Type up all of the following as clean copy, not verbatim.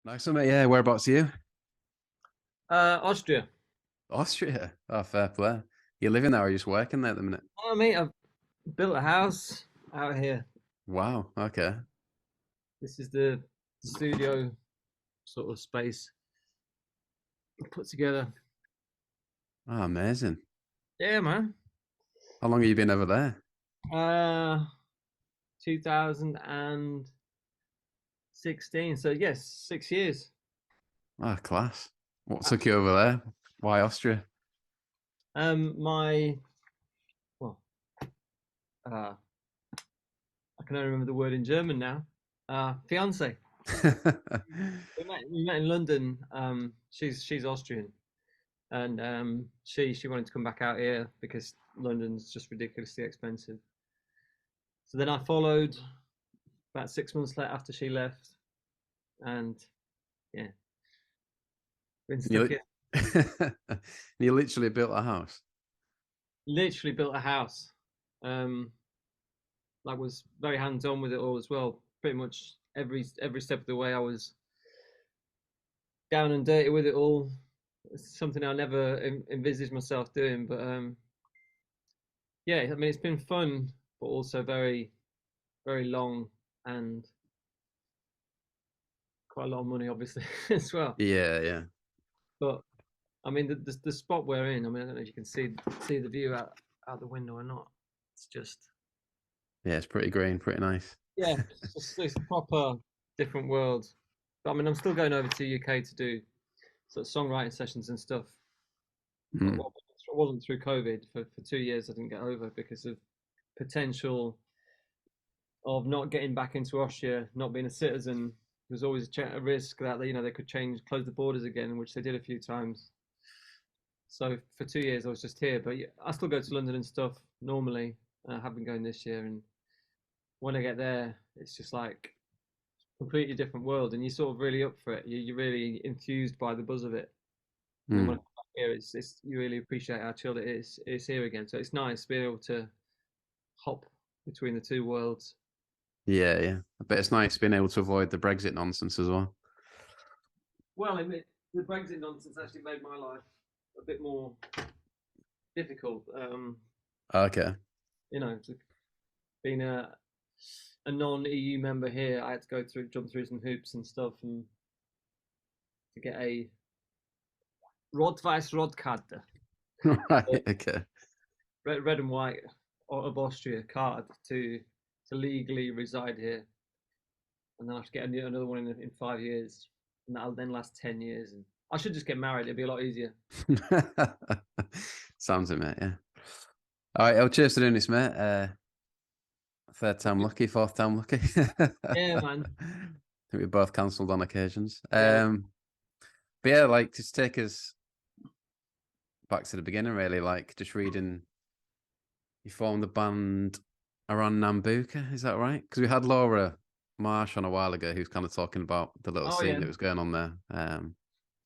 Nice one, mate. Yeah, whereabouts are you? Austria. Austria. Oh, fair play. You living there or are you just working there at the minute? Oh, mate, I've built a house out here. Wow. Okay. This is the studio sort of space put together. Oh, amazing. Yeah, man. How long have you been over there? Uh, 2016. So yes, 6 years. Oh, class. What Uh, took you over there? Why Austria? my well, uh, I can only remember the word in German now. Fiance. We met in London. She's Austrian, and she wanted to come back out here because London's just ridiculously expensive. So then I followed about 6 months later after she left, and yeah, been stuck You, here. you literally built a house. Literally built a house. Um, I was very hands on with it all as well. Pretty much every step of the way, I was down and dirty with it all. It's something I never envisaged myself doing, but yeah, I mean it's been fun, but also very long and quite a lot of money, obviously as well. Yeah, yeah. But I mean the spot we're in. I mean I don't know if you can see the view out the window or not. It's just Yeah, it's pretty green, pretty nice. yeah, it's proper different world. But I mean, I'm still going over to UK to do sort of songwriting sessions and stuff. But Mm. well, it wasn't through COVID for 2 years. I didn't get over because of potential of not getting back into Austria, not being a citizen. There's always a risk that they could close the borders again, which they did a few times. So for 2 years, I was just here. But yeah, I still go to London and stuff normally. I have been going this year, and when I get there, it's just like completely different world, and you're sort of really up for it. You're really enthused by the buzz of it. And then when I Mm. come back here, it's you really appreciate how chilled it is. It's here again, so it's nice being able to hop between the two worlds. Yeah, yeah. I bet it's nice being able to avoid the Brexit nonsense as well. Well, the Brexit nonsense actually made my life a bit more difficult. Okay. Being a non-EU member here, I had to jump through some hoops and stuff, and to get a Rot-Weiß-Rot-Karte, Right, okay. red and white of Austria card to legally reside here, and then I have to get another one in 5 years, and that'll then last 10 years. And I should just get married; it'd be a lot easier. Sounds it, mate, yeah. All right, well, cheers for doing this, mate. Third time lucky, fourth time lucky. I Yeah, man. think we both cancelled on occasions. Yeah. But yeah, like just take us back to the beginning, really. Like just reading, you formed the band around Nambuka, is that right? Because we had Laura Marsh on a while ago, who's kind of talking about the little Oh scene yeah. that was going on there.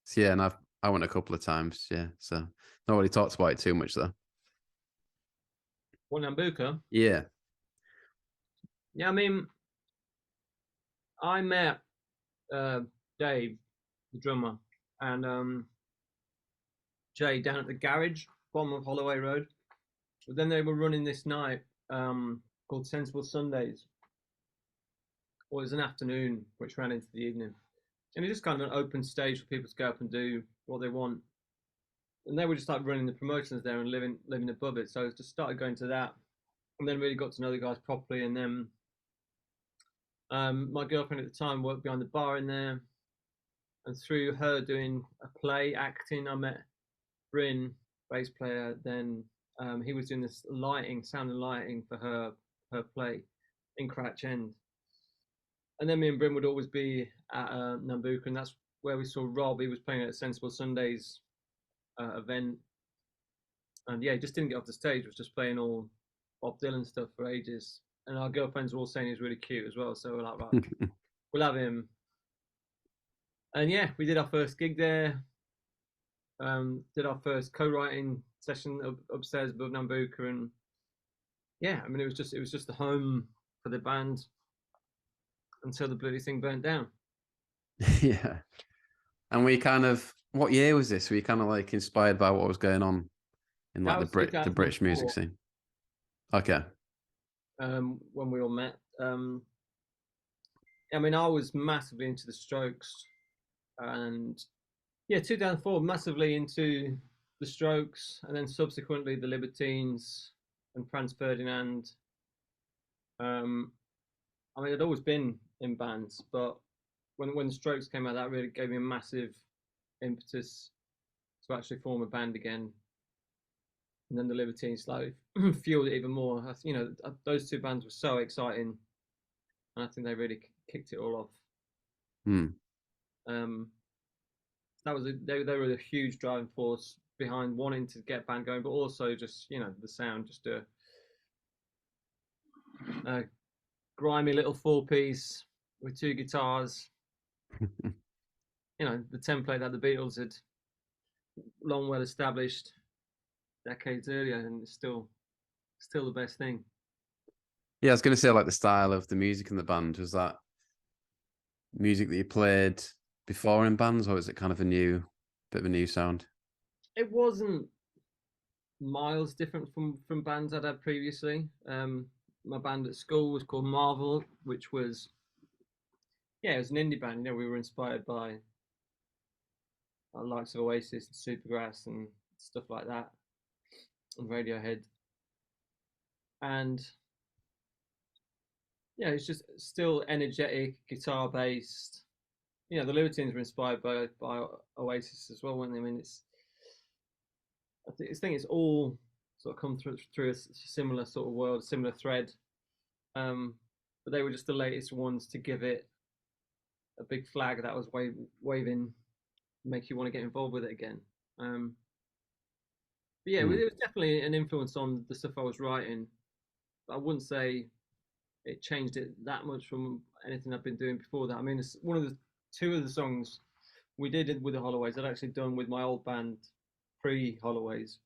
So yeah, and I went a couple of times, yeah. So not really talked about it too much though. One Nambuka. Yeah. Yeah, I mean, I met uh, Dave, the drummer, and Jay down at the garage, bottom of Holloway Road. But then they were running this night called Sensible Sundays. Well, it was an afternoon which ran into the evening. And it's just kind of an open stage for people to go up and do what they want. And they were just like running the promotions there and living above it. So I just started going to that, and then really got to know the guys properly. And then my girlfriend at the time worked behind the bar in there, and through her doing a play acting, I met Bryn, bass player. Then he was doing this sound and lighting for her play in Crouch End. And then me and Bryn would always be at Nambuka, and that's where we saw Rob. He was playing at a Sensible Sundays event, and yeah, he just didn't get off the stage. Was just playing all Bob Dylan stuff for ages. And our girlfriends were all saying he's really cute as well. So we're like, right, we'll have him. And yeah, we did our first gig there. Did our first co-writing session upstairs above Nambuka, and yeah, I mean it was just the home for the band until the bloody thing burnt down. Yeah. And we kind of, what year was this? Were you kind of like inspired by what was going on in like That was the British music 2004, scene? Okay. when we all met. I mean, I was massively into the Strokes, and yeah, 2004, massively into the Strokes, and then subsequently the Libertines and Franz Ferdinand. Um, I mean, I'd always been in bands, but when the Strokes came out, that really gave me a massive impetus to actually form a band again. And then the Libertines slightly fueled it even more. Those two bands were so exciting, and I think they really kicked it all off. Hmm. Um, they were a huge driving force behind wanting to get band going, but also just the sound, just a grimy little 4-piece with two guitars. The template that the Beatles had long well established decades earlier, and it's still the best thing. Yeah, I was going to say like the style of the music in the band. Was that music that you played before in bands, or was it kind of a bit of a new sound? It wasn't miles different from bands I'd had previously. My band at school was called Marvel, which was it was an indie band. We were inspired by likes of Oasis and Supergrass and stuff like that, and Radiohead. And it's just still energetic, guitar based. The Libertines were inspired by Oasis as well, weren't they? I mean, I think it's all sort of come through a similar sort of world, similar thread. But they were just the latest ones to give it a big flag that was waving, make you want to get involved with it again. But yeah, it Hmm. was definitely an influence on the stuff I was writing. But I wouldn't say it changed it that much from anything I've been doing before that. I mean, it's one of the two of the songs we did with the Holloways I'd actually done with my old band pre Holloways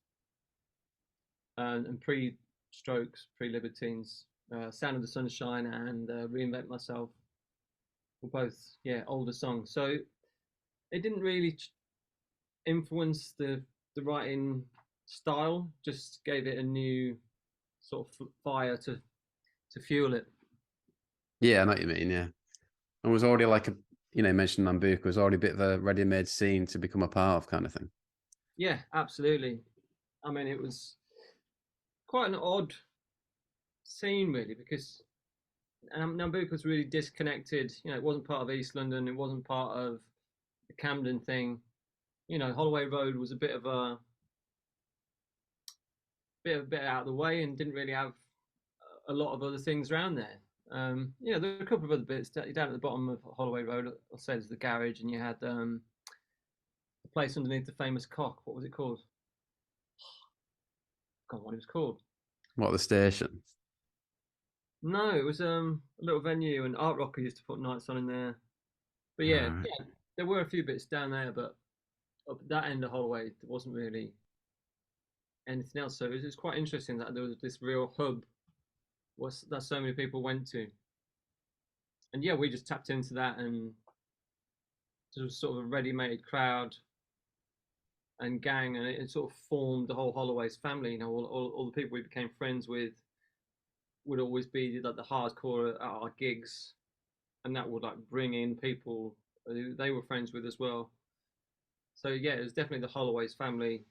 and pre Strokes, pre Libertines. Sound of the Sunshine and Reinvent Myself were both older songs. So it didn't really influence the writing style, just gave it a new sort of fire to fuel it. Yeah, I know what you mean. Yeah, and was already like you mentioned Nambucca was already a bit of a ready-made scene to become a part of, kind of thing. Yeah, absolutely. I mean, it was quite an odd scene, really, because Nambucca was really disconnected. It wasn't part of East London. It wasn't part of the Camden thing. Holloway Road was a bit out of the way and didn't really have a lot of other things around there. There were a couple of other bits down at the bottom of Holloway Road. I'll say there's the garage, and you had the place underneath the famous cock. What was it called? God, what it was called? What, the station? No, it was a little venue, and Art Rocker used to put nights on in there. But All right. there were a few bits down there, but up that end of Holloway, there wasn't really anything else. So it was quite interesting that there was this real hub that so many people went to. And we just tapped into that, and there was sort of a ready-made crowd and gang, and it sort of formed the whole Holloways family. All the people we became friends with would always be like the hardcore at our gigs, and that would like bring in people who they were friends with as well. So it was definitely the Holloways family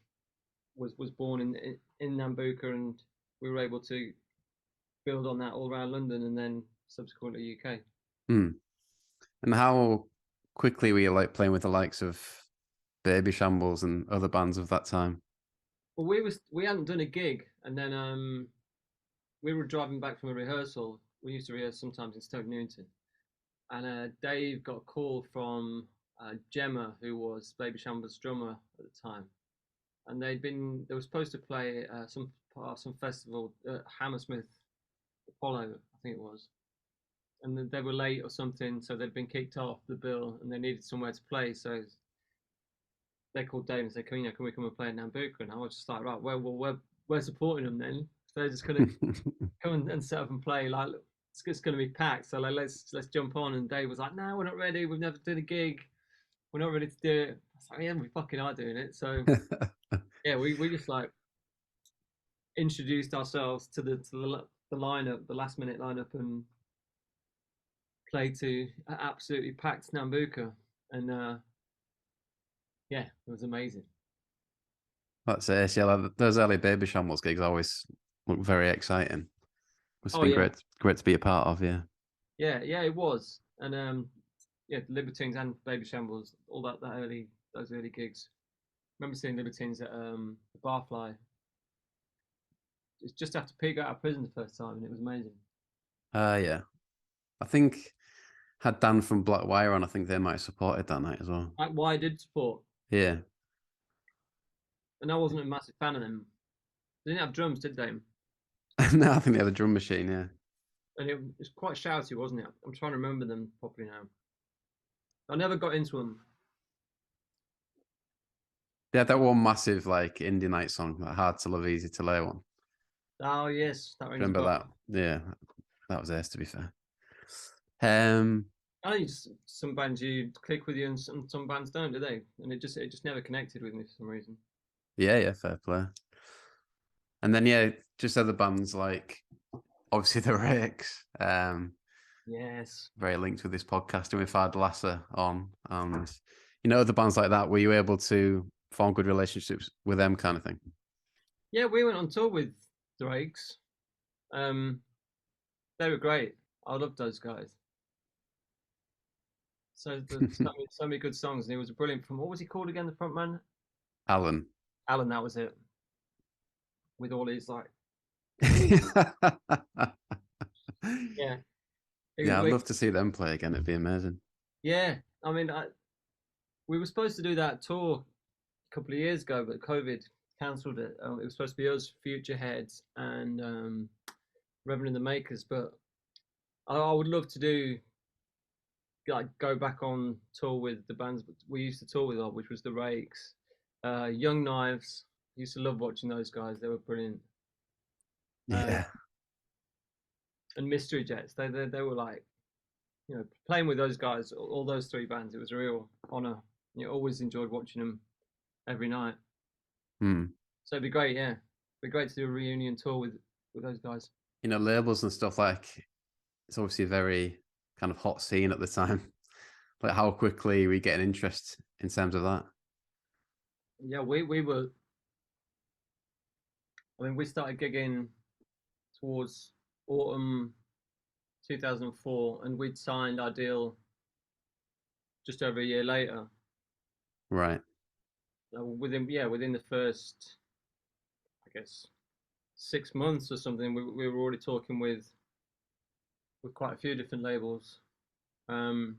was born in Nambucca, and we were able to build on that all around London and then subsequently UK. Hmm. And how quickly were you like playing with the likes of Baby Shambles and other bands of that time? Well, we hadn't done a gig, and then we were driving back from a rehearsal. We used to rehearse sometimes in Stoke Newington, and Dave got a call from Gemma, who was Baby Shambles' drummer at the time, and they were supposed to play some festival at Hammersmith Apollo, I think it was, and they were late or something, so they'd been kicked off the bill, and they needed somewhere to play. So they called Dave and said, can we come and play in Nambucca? And I was just like, right, well, we're supporting them then. So they're just gonna come and set up and play. Like it's going to be packed, so like let's jump on. And Dave was like, no, we're not ready. We've never done a gig. we're not ready to do it. I was like, yeah, we fucking are doing it. So yeah, we just like introduced ourselves to the lineup, the last minute lineup, and played to an absolutely packed Nambuka, and yeah, it was amazing. That's it. Yeah, like, those early Baby Shambles gigs always look very exciting. Must have Oh been yeah, great to be a part of. Yeah. yeah, it was, and yeah, Libertines and Baby Shambles, all that early those early gigs. Remember seeing Libertines at the Barfly. It's just after Pete got out of prison the first time, and it was amazing. Yeah. I think had Dan from Black Wire on. I think they might have supported that night as well. Like, why I did support, Yeah. and I wasn't a massive fan of them. They didn't have drums, did they? No, I think they had a drum machine. Yeah. And it was quite shouty, wasn't it? I'm trying to remember them properly now. I never got into them. They had that one massive like indie night song, like Hard to Love, Easy to Lay one. Oh yes, that rings a Remember bell. that? Yeah, that was theirs to be fair. Um, I think just some bands you click with you, and some bands don't, do they? And it just never connected with me for some reason. yeah, fair play. And then yeah, just other bands like obviously the Rakes, Yes. very linked with this podcast, and we've had Lasser on, and you know other bands like that. Were you able to form good relationships with them, kind of thing? Yeah, we went on tour with Drake's. Um, they were great. I loved those guys. So many good songs, and he was brilliant. From what was he called again? The front man, Alan. Alan. That was it. With all his like, yeah, Yeah, I'd love to see them play again. It'd be amazing. yeah. I mean, we were supposed to do that tour a couple of years ago, but COVID cancelled it. It was supposed to be us, Future Heads, and Reverend the Makers. But I would love to do like go back on tour with the bands we used to tour with, which was the Rakes, Young Knives. Used to love watching those guys. They were brilliant. Uh, Yeah. and Mystery Jets. They were like, you know, playing with those guys, all those three bands. It was a real honor. You know, always enjoyed watching them every night. Hmm. So it'd be great, yeah. It'd be great to do a reunion tour with those guys. You know, labels and stuff like it's obviously a very kind of hot scene at the time. Like how quickly we get an interest in terms of that. Yeah, we were. I mean, we started gigging towards autumn 2004, and we'd signed our deal just over a year later. Right. Within the first, I guess, 6 months or something, we were already talking with quite a few different labels. I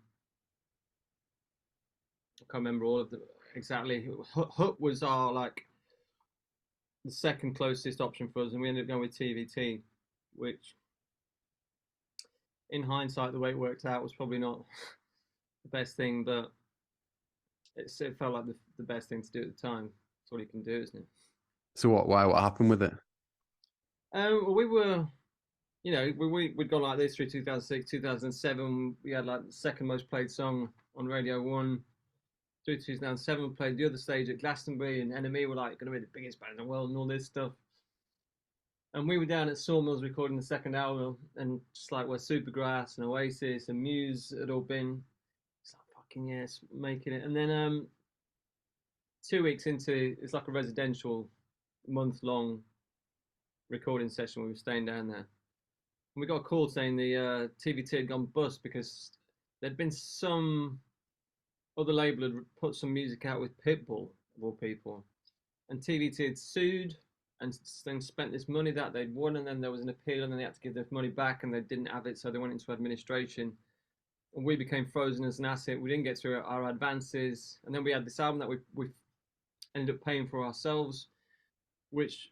can't remember all of them exactly. Hut was our like the second closest option for us, and we ended up going with TVT, which, in hindsight, the way it worked out was probably not the best thing, but it felt like the best thing to do at the time. That's all you can do, isn't it? So what happened with it? Well, we were, you know, we'd gone like this through 2006, 2007. We had like the second most played song on Radio 1. Through 2007, we played the other stage at Glastonbury, and NME were like going to be the biggest band in the world and all this stuff. And we were down at Sawmills recording the second album, and just like where Supergrass and Oasis and Muse had all been, it's like fucking yes, making it. And then 2 weeks into, it's like a residential month-long recording session. We were staying down there, and we got a call saying the TVT had gone bust because there'd been some other label had put some music out with Pitbull of all people, and TVT had sued and then spent this money that they'd won, and then there was an appeal, and then they had to give their money back, and they didn't have it, so they went into administration, and we became frozen as an asset. We didn't get through our advances, and then we had this album that we ended up paying for ourselves, which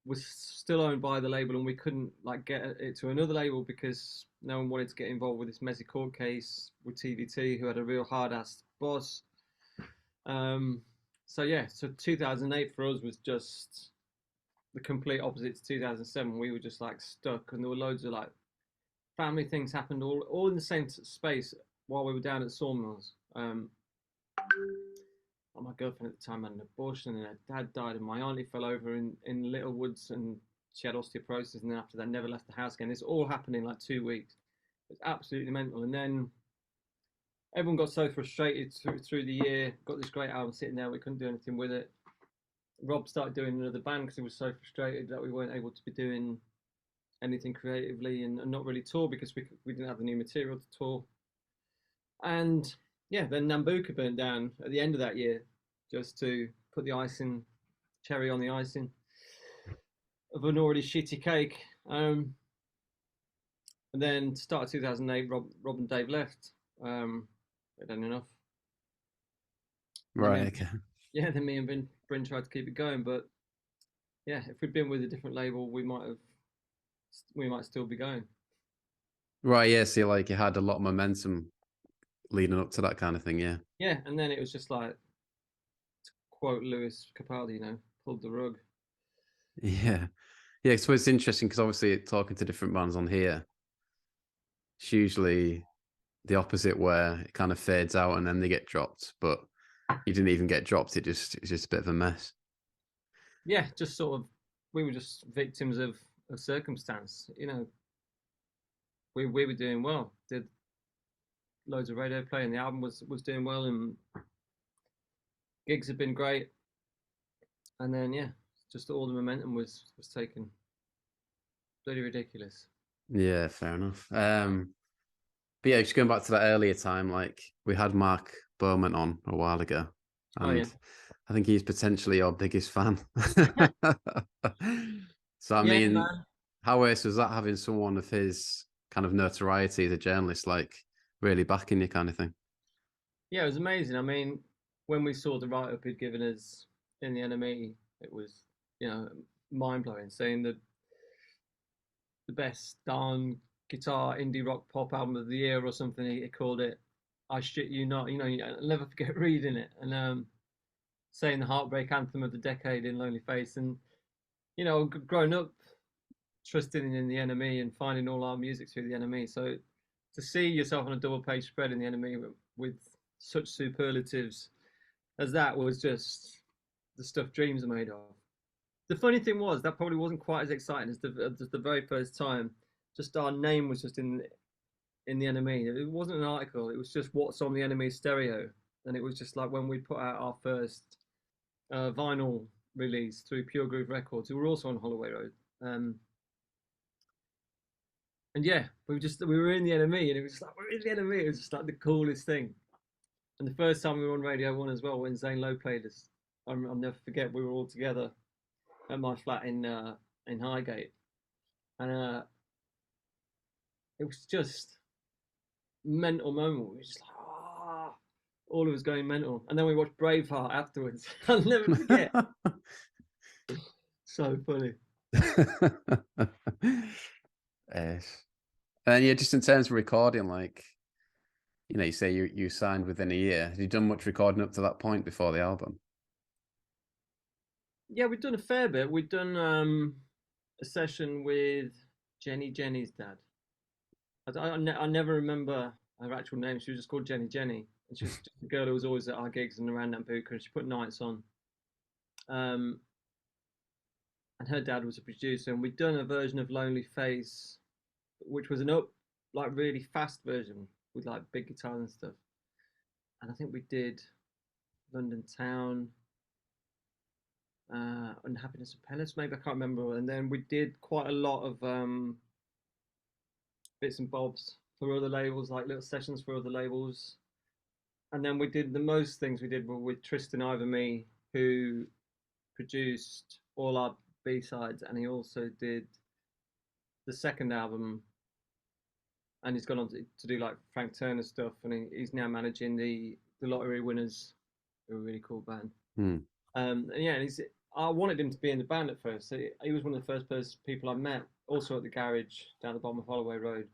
was still owned by the label, and we couldn't like get it to another label because no one wanted to get involved with this messy court case with TVT, who had a real hard ass boss. So 2008 for us was just the complete opposite to 2007. We were just like stuck, and there were loads of like family things happened all in the same space while we were down at Sawmills. my girlfriend at the time had an abortion, and her dad died, and my auntie fell over in Little Woods, and she had osteoporosis, and then after that never left the house again. This all happened in like 2 weeks. It's absolutely mental. And then everyone got so frustrated through the year. Got this great album sitting there, we couldn't do anything with it. Rob started doing another band because he was so frustrated that we weren't able to be doing anything creatively and not really tour because we didn't have the new material to tour. And yeah, then Nambuka burnt down at the end of that year, just to put the cherry on the icing of an already shitty cake. And then start of 2008, Rob and Dave left. They'd done enough. Right. Okay. Yeah, then me and Bryn tried to keep it going, but yeah, if we'd been with a different label, we might still be going. Right. Yeah. See, like you had a lot of momentum leading up to that kind of thing. Yeah. Yeah, and then it was just like, to quote Lewis Capaldi, pulled the rug. Yeah. Yeah. So it's interesting because obviously talking to different bands on here, it's usually the opposite where it kind of fades out and then they get dropped, but you didn't even get dropped. It's just a bit of a mess. Yeah, just sort of, we were just victims of circumstance. We were doing well, did loads of radio play, and the album was doing well, and gigs had been great. And then yeah, just all the momentum was taken. Bloody ridiculous. Yeah, fair enough. But yeah, just going back to that earlier time, like we had Mark Bowman on a while ago, and I think he's potentially your biggest fan. So I mean, man. How ace was that having someone of his kind of notoriety as a journalist, like really backing you, kind of thing? Yeah, it was amazing. I mean, when we saw the write-up he'd given us in the NME, it was mind blowing. Saying that the best darn guitar indie rock pop album of the year or something. He called it "I Shit You Not." I'll never forget reading it and saying the heartbreak anthem of the decade in Lonely Face. And growing up trusting in the NME and finding all our music through the NME. So to see yourself on a double page spread in the NME with such superlatives as that was just the stuff dreams are made of. The funny thing was that probably wasn't quite as exciting as the very first time. Just our name was just in the NME. It wasn't an article. It was just what's on the NME stereo, and it was just like when we put out our first vinyl release through Pure Groove Records, who were also on Holloway Road. And yeah, we were in the NME, and it was just like we're in the NME. It was just like the coolest thing. And the first time we were on Radio 1 as well, when Zane Lowe played us, I'll never forget. We were all together at my flat in Highgate, and it was just mental moment. We were just like, all of us going mental. And then we watched Braveheart afterwards. I'll never forget. So funny. Yes. And yeah, just in terms of recording, like, you say you signed within a year. Have you done much recording up to that point before the album? Yeah, we've done a fair bit. We've done a session with Jenny's dad. I never remember her actual name. She was just called Jenny, and she was just a girl who was always at our gigs and around Nambuka, and she put nights on. And her dad was a producer, and we'd done a version of Lonely Face, which was really fast version with like big guitars and stuff. And I think we did London Town, Unhappiness of Penance, maybe, I can't remember. And then we did quite a lot of bits and bobs for other labels, like little sessions for other labels. And then we did the most things we did were with Tristan Iverme, who produced all our B-sides, and he also did the second album, and he's gone on to do like Frank Turner stuff, and he's now managing the Lottery Winners, who are a really cool band. And yeah, and I wanted him to be in the band at first. So he was one of the first people I met, also at the garage down the bottom of Holloway Road.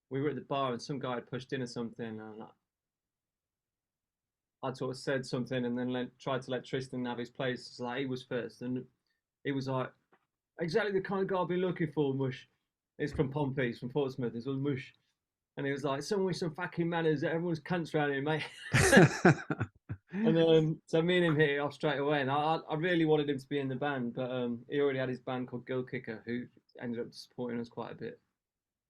We were at the bar, and some guy had pushed in or something, and I'd sort of said something, and then tried to let Tristan have his place. So like he was first, and he was like, exactly the kind of guy I've been looking for, Mush. He's from Pompey, he's from Portsmouth, he's all Mush. And he was like, someone with some fucking manners, everyone's cunts around here, mate. And so me and him hit it off straight away, and I really wanted him to be in the band, but he already had his band called Girl Kicker, who ended up supporting us quite a bit.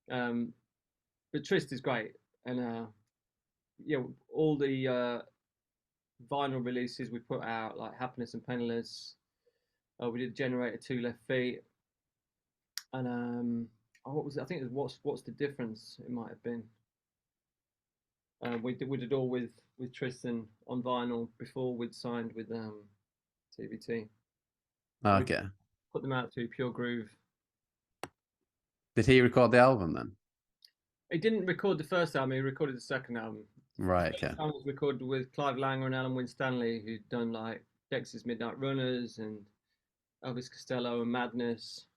But Trist is great, and yeah, all the vinyl releases we put out, like Happiness and Penniless. We did Generator 2 Left Feet, and what was it? I think it was What's the Difference? It might have been. We did all with Tristan on vinyl before we'd signed with TVT. So we Okay. put them out through Pure Groove. Did he record the album then? He didn't record the first album. He recorded the second album. Right. The Okay. first album was recorded with Clive Langer and Alan Winstanley, who'd done like Dex's Midnight Runners and Elvis Costello and Madness.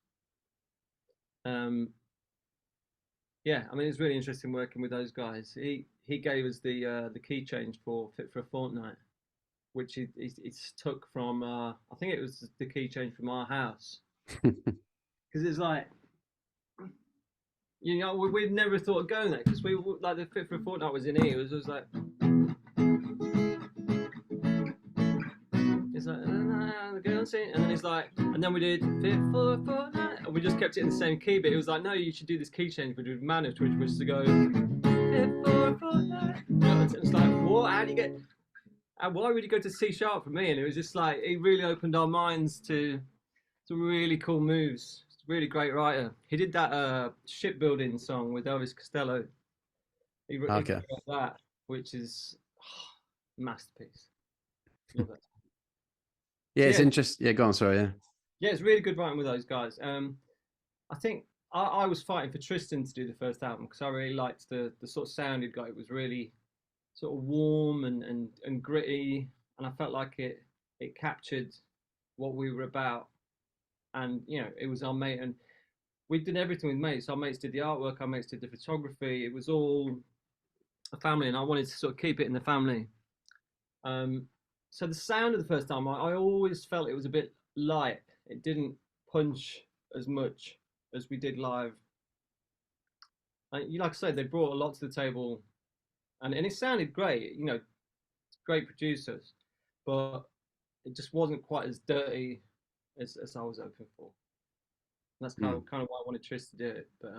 Yeah, I mean, it's really interesting working with those guys. He gave us the key change for Fit for a Fortnight, which he took from I think it was the key change from our house, because it's like, you know, we'd never thought of going there, because we like the Fit for a Fortnight was in here. It was like, it's like the girl sing, and then it's like, and then we did Fit for a Fortnight, and we just kept it in the same key. But it was like, no, you should do this key change, but with managed, which was to go Fit for a Fortnight. And it's like, what? How do you get? Why would you go to C sharp for me? And it was just like, it really opened our minds to some really cool moves. It's a really great writer. He did that shipbuilding song with Elvis Costello. He wrote that, which is masterpiece. Love it. Yeah, So it's interesting. Yeah, go on. Sorry. Yeah. Yeah, it's really good writing with those guys. I think I was fighting for Tristan to do the first album, because I really liked the sort of sound he'd got. It was really sort of warm and gritty, and I felt like it captured what we were about. And you know, it was our mate, and we did everything with mates. Our mates did the artwork, our mates did the photography. It was all a family, and I wanted to sort of keep it in the family. So the sound of the first time, I always felt it was a bit light. It didn't punch as much as we did live. And like I said, they brought a lot to the table, and it sounded great. You know, great producers, but it just wasn't quite as dirty as I was hoping for. And that's kind of why I wanted Tris to do it. But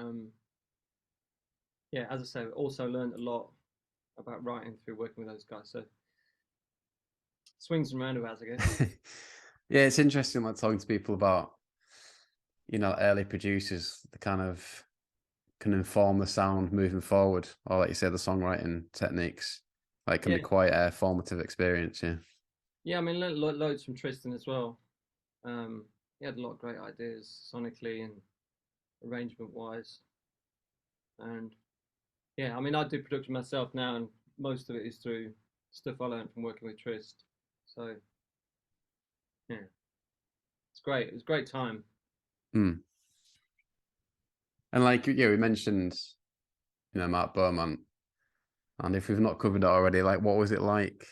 yeah, as I say, also learned a lot about writing through working with those guys. So swings and roundabouts, I guess. Yeah, it's interesting like talking to people about, you know, early producers, the kind of can inform the sound moving forward, or like you say, the songwriting techniques. Like, can be quite a formative experience. Yeah. Yeah, I mean, loads from Tristan as well. He had a lot of great ideas sonically and arrangement wise. And yeah, I mean, I do production myself now, and most of it is through stuff I learned from working with Trist. So yeah, it's great. It was a great time. And like, yeah, we mentioned, you know, Mark Beaumont, and if we've not covered it already, like, what was it like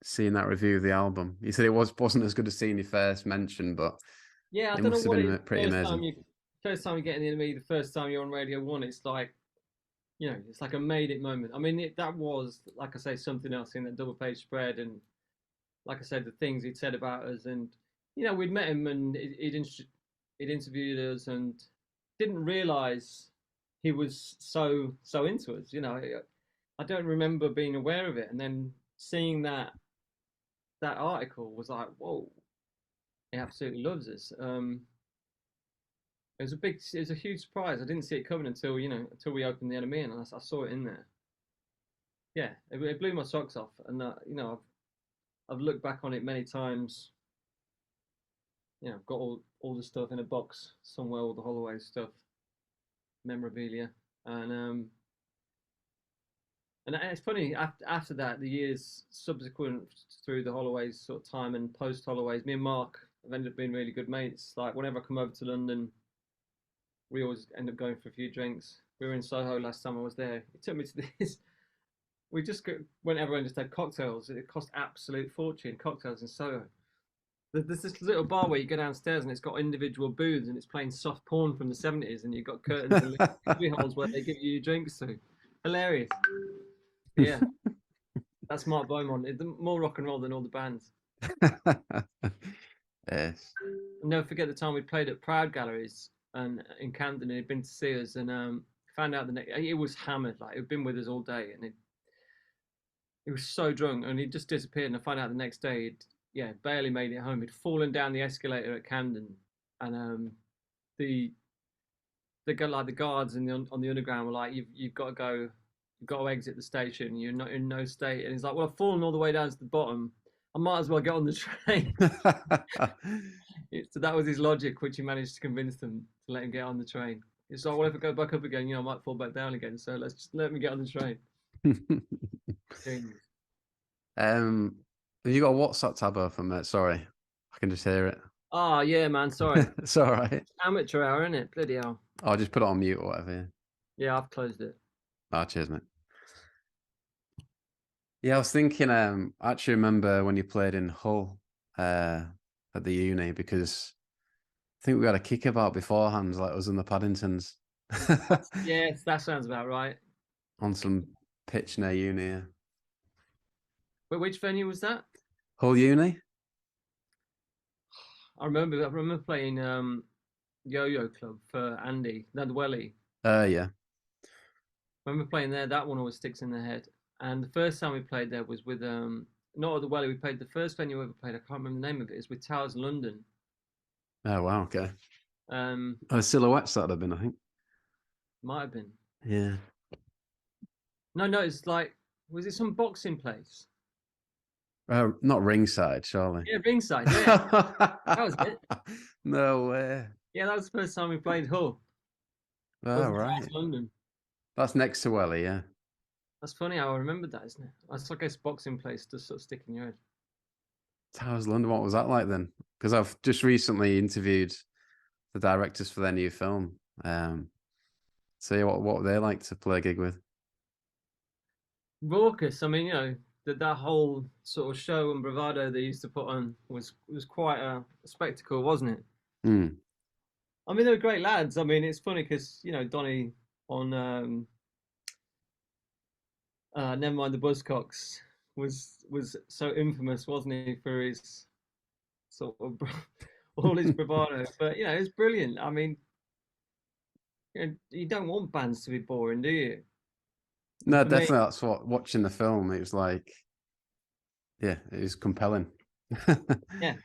seeing that review of the album? You said it wasn't as good as seeing your first mention, but yeah, I it don't know must have what been pretty amazing. First time you get in the NME, the first time you're on Radio One, it's like, you know, it's like a made it moment. I mean, that was, like I say, something else in that double page spread, and like I said, the things he'd said about us, and you know, we'd met him, and he'd interviewed us, and didn't realize he was so into us. You know, I don't remember being aware of it, and then seeing that article was like, whoa, he absolutely loves us. It was a huge surprise. I didn't see it coming until we opened the NME, and I saw it in there. Yeah, it blew my socks off, and you know, I've looked back on it many times. You know, I've got all the stuff in a box somewhere, all the Holloways stuff, memorabilia, and it's funny, after that, the years subsequent through the Holloways sort of time and post Holloways, me and Mark have ended up being really good mates. Like, whenever I come over to London, we always end up going for a few drinks. We were in Soho last time I was there. He took me to this. We just went everywhere and just had cocktails. It cost absolute fortune, cocktails in Soho. There's this little bar where you go downstairs and it's got individual booths and it's playing soft porn from the 70s, and you've got curtains and holes where they give you drinks to. Hilarious. Yeah. That's Mark Beaumont. It's more rock and roll than all the bands. Yes. I'll never forget the time we played at Proud Galleries and in Camden, and he'd been to see us, and found out the next. It was hammered, like he'd been with us all day, and he was so drunk, and he just disappeared. And I found out the next day, yeah, barely made it home. He'd fallen down the escalator at Camden, and the the guards on the underground were like, you've got to go, you've got to exit the station. You're not in no state. And he's like, well, I've fallen all the way down to the bottom. I might as well get on the train. So that was his logic, which he managed to convince them to let him get on the train. It's like, well, if I go back up again, I might fall back down again. So let's just let me get on the train. Genius. Have you got a WhatsApp tab open, mate? Sorry, I can just hear it. Oh yeah, man. Sorry. It's all right. Amateur hour, isn't it? Bloody hell. I'll just put it on mute or whatever. Yeah, I've closed it. Ah, cheers, mate. Yeah, I was thinking. I actually remember when you played in Hull at the uni, because I think we had a kickabout beforehand, like us and the Paddingtons. Yes, that sounds about right. On some pitch near uni. Yeah. But which venue was that? Hull Uni? I remember playing Yo-Yo Club for Andy, Nadwelly. Yeah. I remember playing there. That one always sticks in the head. And the first time we played there was with not at the Welly. We played the first venue we ever played. I can't remember the name of it. It's with Towers London. Oh wow, okay. Silhouettes that'd have been, I think. Might have been. Yeah. No, it's like, was it some boxing place? Not ringside, surely. Yeah, ringside. Yeah, that was it. No way. Yeah, that was the first time we played Hull. Oh, right. London. That's next to Welly, yeah. That's funny how I remembered that, isn't it? That's like a boxing place to sort of stick in your head. Towers London, what was that like then? Because I've just recently interviewed the directors for their new film. So yeah, what were they like to play a gig with? Raucous. I mean, that whole sort of show and bravado they used to put on was quite a spectacle, wasn't it? Mm. I mean, they were great lads. I mean, it's funny because Donny on Never Mind the Buzzcocks was so infamous, wasn't he, for his sort of all his bravado? But it's brilliant. I mean, you don't want bands to be boring, do you? No, definitely. That's what watching the film. It was like, yeah, it was compelling. Yeah.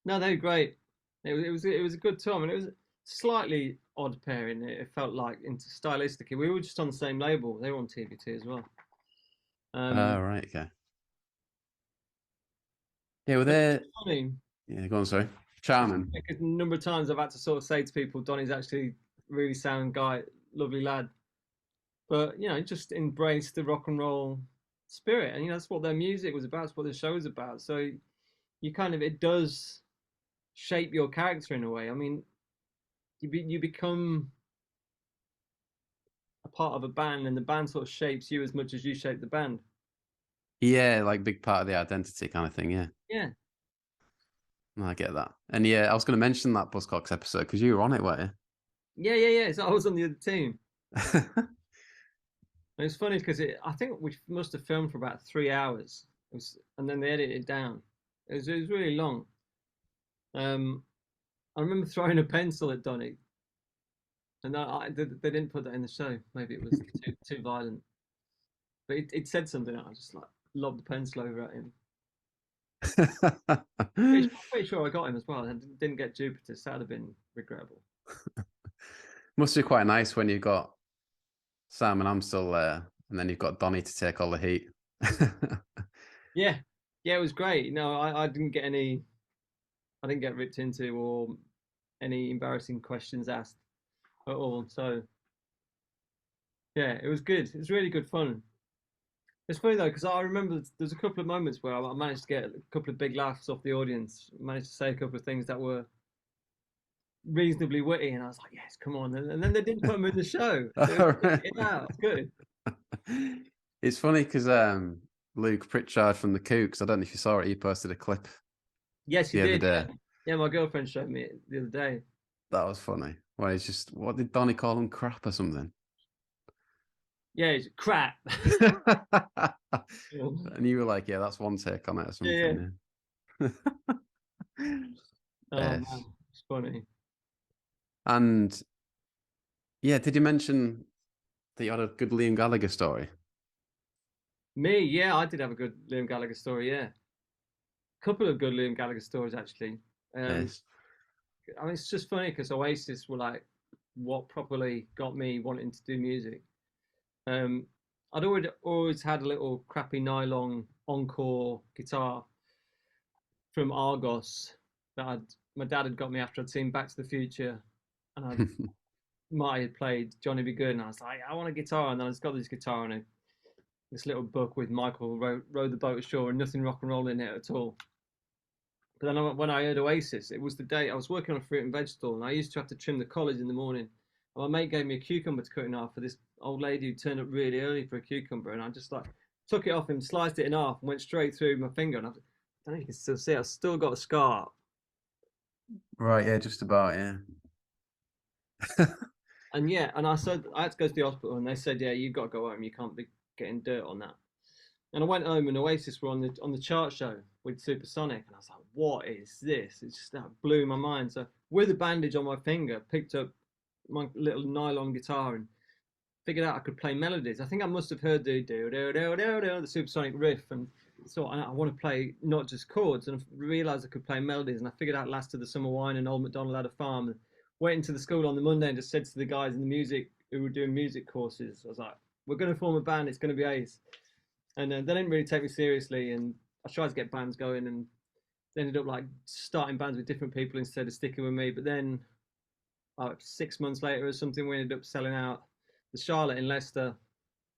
No, they were great. It was a good time, and it was slightly odd pairing. It felt like into stylistically. We were just on the same label. They were on TBT as well. Right, okay. Yeah, well, they're funny. Yeah, go on, sorry. Charming. Because a number of times I've had to sort of say to people, Donny's actually a really sound guy, lovely lad. But just embrace the rock and roll spirit, and that's what their music was about. That's what the show was about. So you kind of, it does shape your character in a way. I mean, you become a part of a band, and the band sort of shapes you as much as you shape the band. Yeah, like big part of the identity kind of thing. Yeah. Yeah. I get that. And yeah, I was going to mention that Buzzcocks episode because you were on it, weren't you? Yeah. So I was on the other team. And it's funny because I think we must have filmed for about 3 hours, and then they edited it down. It was really long. I remember throwing a pencil at Donny, and they didn't put that in the show. Maybe it was too violent. But it said something. I just like lobbed the pencil over at him. I'm pretty sure I got him as well. I didn't get Jupiter, so that'd have been regrettable. Must be quite nice when you've got Sam and I'm still there, and then you've got Donny to take all the heat. Yeah, it was great. No, I didn't get any. I didn't get ripped into or any embarrassing questions asked at all. So yeah, it was good. It was really good fun. It's funny though, because I remember there's a couple of moments where I managed to get a couple of big laughs off the audience. Managed to say a couple of things that were reasonably witty, and I was like, "Yes, come on!" And then they didn't put them in the show. Yeah, it's good. It's funny because Luke Pritchard from the Kooks, I don't know if you saw it. He posted a clip. Yes, he did. Yeah, my girlfriend showed me it the other day. That was funny. Well, he's just, what did Donny call him? Crap or something? Yeah, it's crap. And you were like, yeah, that's one take on it or Yeah. something. Yeah. Oh Yes. man, it's funny. And yeah, did you mention that you had a good Liam Gallagher story? Me, yeah, I did have a good Liam Gallagher story. Yeah, couple of good Liam Gallagher stories actually. Um, Yes. I mean, it's just funny because Oasis were like what properly got me wanting to do music. Um, I'd always had a little crappy nylon Encore guitar from Argos that my dad had got me after I'd seen Back to the Future, and Marty had played Johnny Be Good, and I was like, I want a guitar, and then I just got this guitar and this little book with Michael rowed the boat ashore and nothing rock and roll in it at all. But then when I heard Oasis, it was the day I was working on a fruit and veg stall, and I used to have to trim the collard in the morning. And my mate gave me a cucumber to cut in half for this old lady who turned up really early for a cucumber, and I just like took it off him, sliced it in half, and went straight through my finger. And I don't know if you can still see, I've still got a scar. Right, yeah, just about, yeah. And yeah, and I said I had to go to the hospital, and they said, yeah, you've got to go home. You can't be getting dirt on that. And I went home, and Oasis were on the chart show with Supersonic, and I was like, "What is this?" It just that blew my mind. So, with a bandage on my finger, picked up my little nylon guitar and figured out I could play melodies. I think I must have heard the Supersonic riff, and thought I want to play not just chords, and I realised I could play melodies. And I figured out "Last of the Summer Wine" and "Old MacDonald Had a Farm." And went into the school on the Monday and just said to the guys in the music who were doing music courses, I was like, "We're going to form a band. It's going to be ace." And they didn't really take me seriously, and I tried to get bands going, and ended up like starting bands with different people instead of sticking with me. But then 6 months later or something, we ended up selling out the Charlotte in Leicester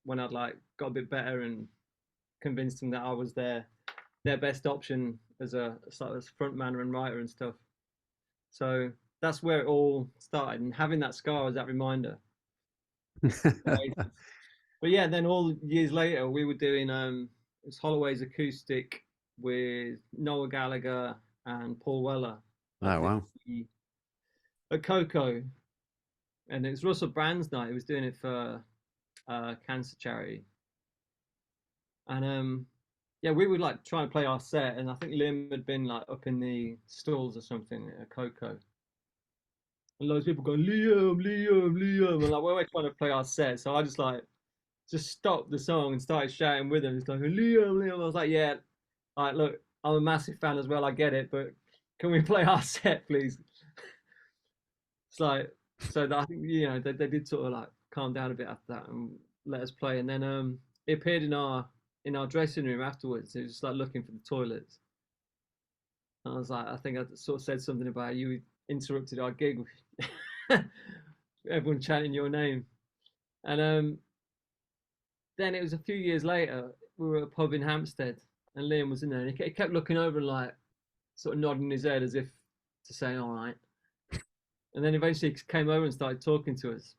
when I'd like got a bit better and convinced them that I was their best option as a sort of front man and writer and stuff. So that's where it all started, and having that scar as that reminder. But yeah, then all years later, we were doing it was Holloways acoustic with Noel Gallagher and Paul Weller at Oh, wow. at Coco, and it was Russell Brand's night. He was doing it for cancer charity, and yeah, we would like try and play our set, and I think Liam had been like up in the stalls or something at Coco, and loads of people going Liam, Liam, Liam, and like we're trying to play our set, so I just stopped the song and started shouting with him. It's like Liam, Liam. I was like, yeah, all right, look, I'm a massive fan as well. I get it, but can we play our set, please? It's like so that I think they did sort of like calm down a bit after that and let us play. And then it appeared in our dressing room afterwards. It was just like looking for the toilets. And I was like, I think I sort of said something about you interrupted our gig with everyone chanting your name. And then it was a few years later, we were at a pub in Hampstead, and Liam was in there, and he kept looking over and like sort of nodding his head as if to say, "All right." And then eventually he came over and started talking to us,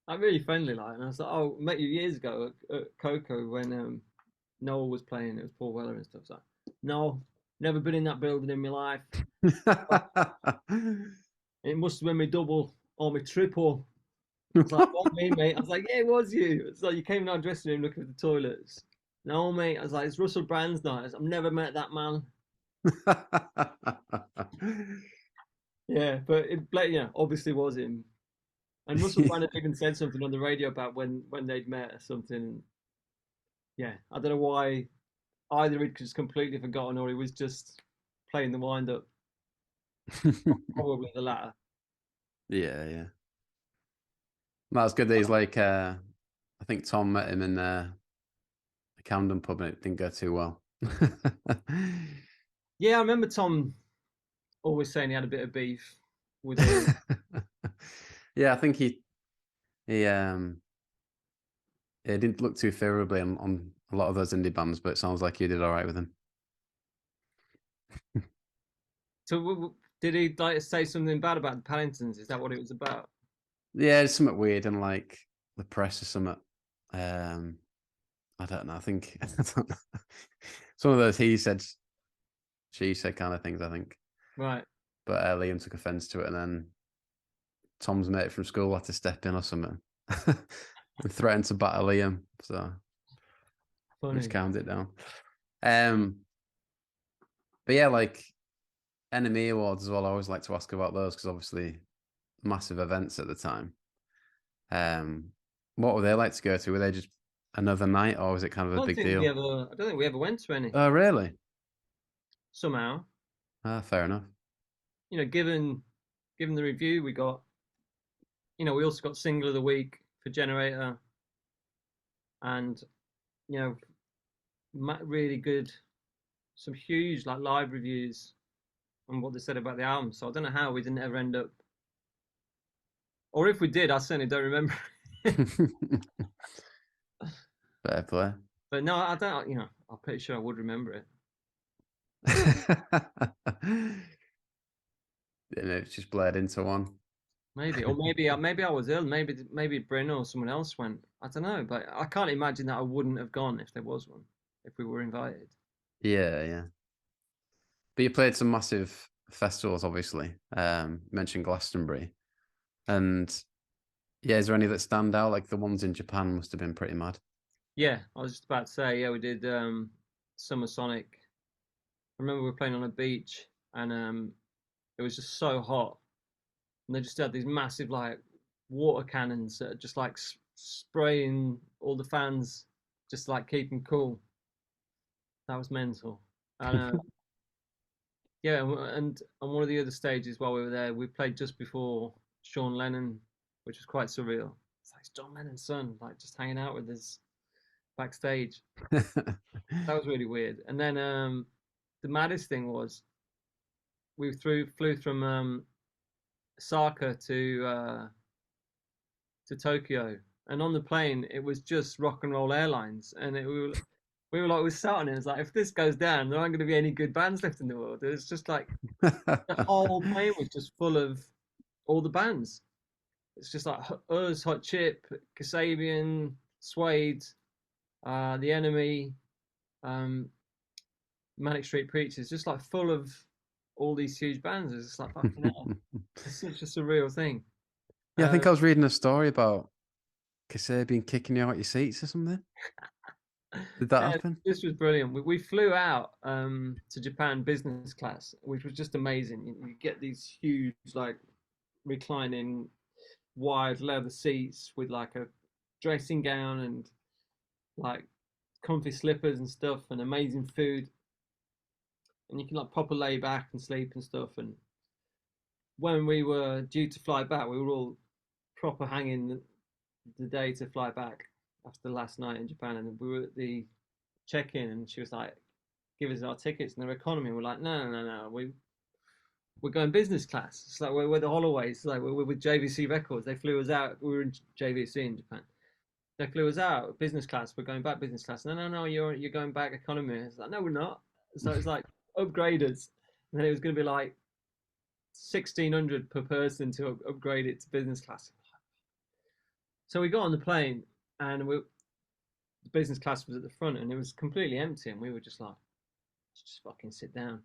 like really friendly, like. And I was like, "Oh, I met you years ago at Coco when Noel was playing. It was Paul Weller and stuff." So, no, never been in that building in my life. It must have been me double or me triple. I was like, "What me, mate?" I was like, "Yeah, it was you." It's like you came in our dressing room looking at the toilets. No, mate. I was like, "It's Russell Brand's night." I've never met that man. Yeah, but obviously was him. And Russell Brand had even said something on the radio about when they'd met or something. Yeah, I don't know why either he'd just completely forgotten or he was just playing the wind up. Probably the latter. Yeah, yeah. That's good that he's like, I think Tom met him in the Camden pub and it didn't go too well. Yeah, I remember Tom always saying he had a bit of beef with him. Yeah, I think he didn't look too favorably on a lot of those indie bands, but it sounds like he did all right with him. So did he like say something bad about the Paddingtons? Is that what it was about? Yeah, it's something weird and like the press or something. I don't know. I think it's one of those he said, she said kind of things, I think. Right. But Liam took offense to it, and then Tom's mate from school had to step in or something. and threatened to battle Liam, so Funny. just calmed it down. But yeah, like NME Awards as well. I always like to ask about those because obviously massive events at the time. What were they like to go to? Were they just another night, or was it kind of a big deal? I don't think we ever went to any. Oh, really? Somehow, Ah, fair enough. given the review we got, we also got single of the week for Generator, and really good, some huge like live reviews on what they said about the album. So I don't know how we didn't ever end up, or if we did, I certainly don't remember. Fair play. But no, I don't. I'm pretty sure I would remember it. And it's just bled into one. Maybe, or maybe I was ill. Maybe Bryn or someone else went. I don't know, but I can't imagine that I wouldn't have gone if there was one, if we were invited. Yeah, yeah. But you played some massive festivals, obviously. Mentioned Glastonbury, and yeah, is there any that stand out? Like the ones in Japan must have been pretty mad. Yeah, I was just about to say, yeah, we did Summer Sonic. I remember we were playing on a beach, and it was just so hot, and they just had these massive like water cannons that are just like spraying all the fans, just like keep them cool. That was mental. And yeah, and on one of the other stages while we were there, we played just before Sean Lennon, which was quite surreal. It's like John Lennon's son, like just hanging out with us backstage. That was really weird. And then the maddest thing was we flew from Osaka to Tokyo, and on the plane it was just Rock and Roll Airlines, and we were like we sat on it. It's like if this goes down, there aren't going to be any good bands left in the world. It's just like the whole plane was just full of all the bands. It's just like us, Hot Chip, Kasabian, Suede, the Enemy, Manic Street Preachers, just like full of all these huge bands. It's just like fucking hell. It's such a surreal thing. Yeah, I think I was reading a story about Kasabian kicking you out your seats or something. Did that happen? This was brilliant. We flew out to Japan business class, which was just amazing. You get these huge, like, reclining, wide leather seats with like a dressing gown and like comfy slippers and stuff, and amazing food. And you can like proper lay back and sleep and stuff. And when we were due to fly back, we were all proper hanging the day to fly back after the last night in Japan, and we were at the check-in, and she was like, "Give us our tickets," and they're economy. We're like, "No, we're going business class." It's like we're the Holloways. It's like we're with JVC Records. They flew us out. We were in JVC in Japan. They flew us out business class. We're going back business class. No, you're going back economy. It's like, no, we're not. So it's like upgraders, and then it was going to be like 1,600 per person to upgrade it to business class. So we got on the plane, and the business class was at the front, and it was completely empty, and we were just like, let's just fucking sit down.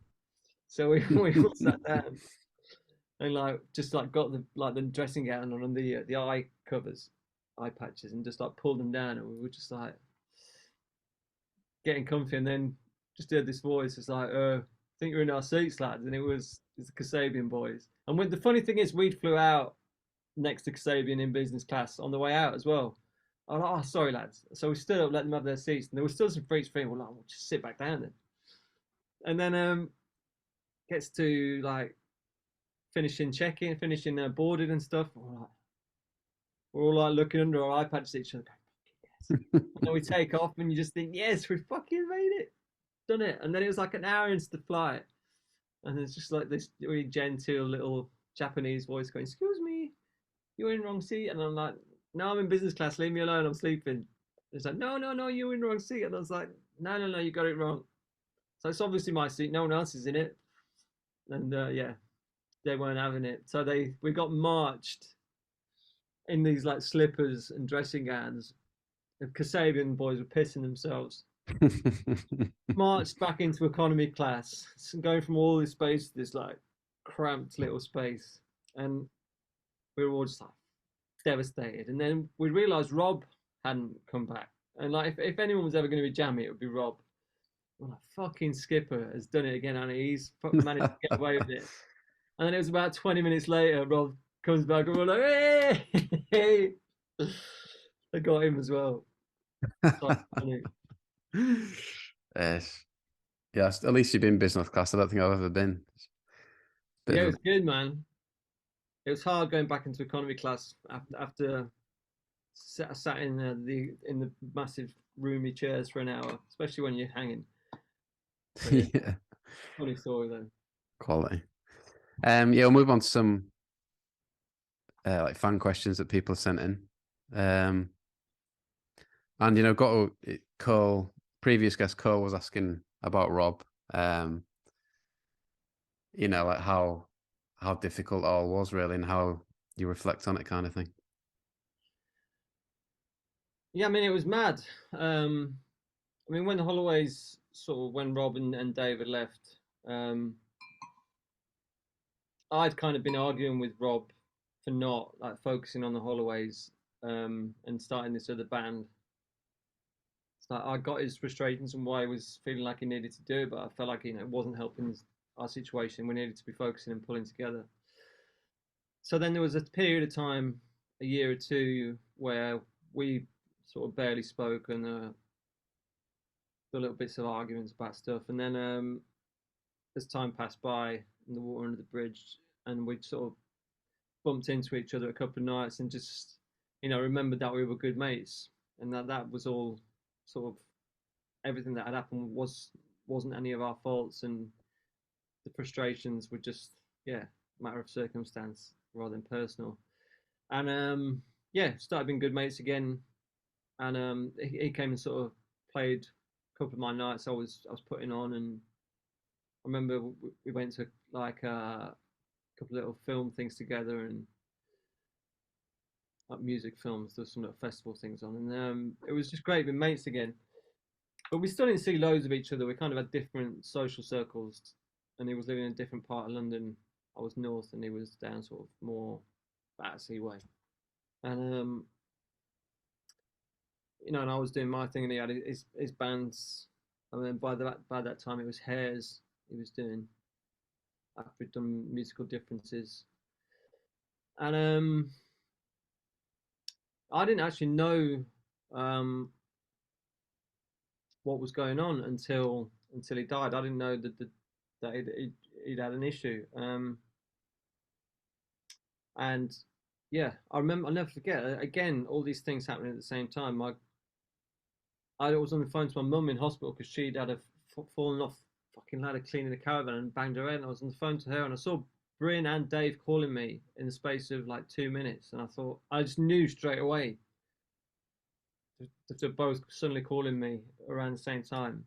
So we all sat down, and like just like got the dressing gown on the eye covers, eye patches, and just like pulled them down, and we were just like getting comfy, and then just heard this voice. It's like, I think you're in our seats, lads, and it's the Kasabian boys. And the funny thing is, we flew out next to Kasabian in business class on the way out as well. I'm like, oh, sorry, lads. So we stood up, let them have their seats, and there was still some freaks free. We're like, we'll just sit back down then. And then gets to like finishing check-in, finishing boarded and stuff. We're all like looking under our iPads at each other. Yes. And then we take off, and you just think, yes, we fucking made it, done it. And then it was like an hour into the flight, and it's just like this really genteel little Japanese voice going, "Excuse me, you're in the wrong seat." And I'm like, "No, I'm in business class. Leave me alone. I'm sleeping." It's like, "No, you're in the wrong seat." And I was like, No, you got it wrong. So it's obviously my seat. No one else is in it. And yeah, they weren't having it. So we got marched in these like slippers and dressing gowns. The Kasabian boys were pissing themselves. Marched back into economy class, going from all this space to this like cramped little space, and we were all just like devastated. And then we realised Rob hadn't come back. And like, if anyone was ever going to be jammy, it would be Rob. Well, a fucking skipper has done it again, and he's managed to get away with it. And then it was about 20 minutes later, Rob comes back and we're like, hey! I got him as well. So funny. Yes. Yes, at least you've been business class. I don't think I've ever been. Yeah, it was good, man. It was hard going back into economy class after sat in the massive roomy chairs for an hour, especially when you're hanging. But yeah, Yeah, funny story though. quality. Yeah, we'll move on to some like fan questions that people have sent in. And got Cole, previous guest Cole was asking about Rob. Like how difficult it all was really, and how you reflect on it, kind of thing. Yeah, I mean it was mad. I mean when the Holloways sort of when Rob and David left, I'd kind of been arguing with Rob for not like focusing on the Holloways and starting this other band. So I got his frustrations and why he was feeling like he needed to do it, but I felt like it wasn't helping our situation. We needed to be focusing and pulling together. So then there was a period of time, a year or two, where we sort of barely spoke and the little bits of arguments about stuff. And then as time passed by and the water under the bridge, and we'd sort of bumped into each other a couple of nights and just remembered that we were good mates and that was all sort of everything that had happened wasn't any of our faults, and the frustrations were just matter of circumstance rather than personal. And started being good mates again. And he came and sort of played a couple of my nights I was putting on, and I remember we went to like a couple of little film things together and like music films. There's some little festival things on, and it was just great being mates again. But we still didn't see loads of each other. We kind of had different social circles, and he was living in a different part of London. I was north, and he was down sort of more Battersea way. And and I was doing my thing, and he had his bands. I mean, by that time, it was Hairs he was doing after he'd done musical differences, and I didn't actually know what was going on until he died. I didn't know that he'd had an issue. And yeah, I remember. I'll never forget. Again, all these things happening at the same time. I was on the phone to my mum in hospital because she'd had fallen off fucking ladder cleaning the caravan and banged her head. And I was on the phone to her, and I saw Bryn and Dave calling me in the space of like 2 minutes, and I just knew straight away that they're both suddenly calling me around the same time.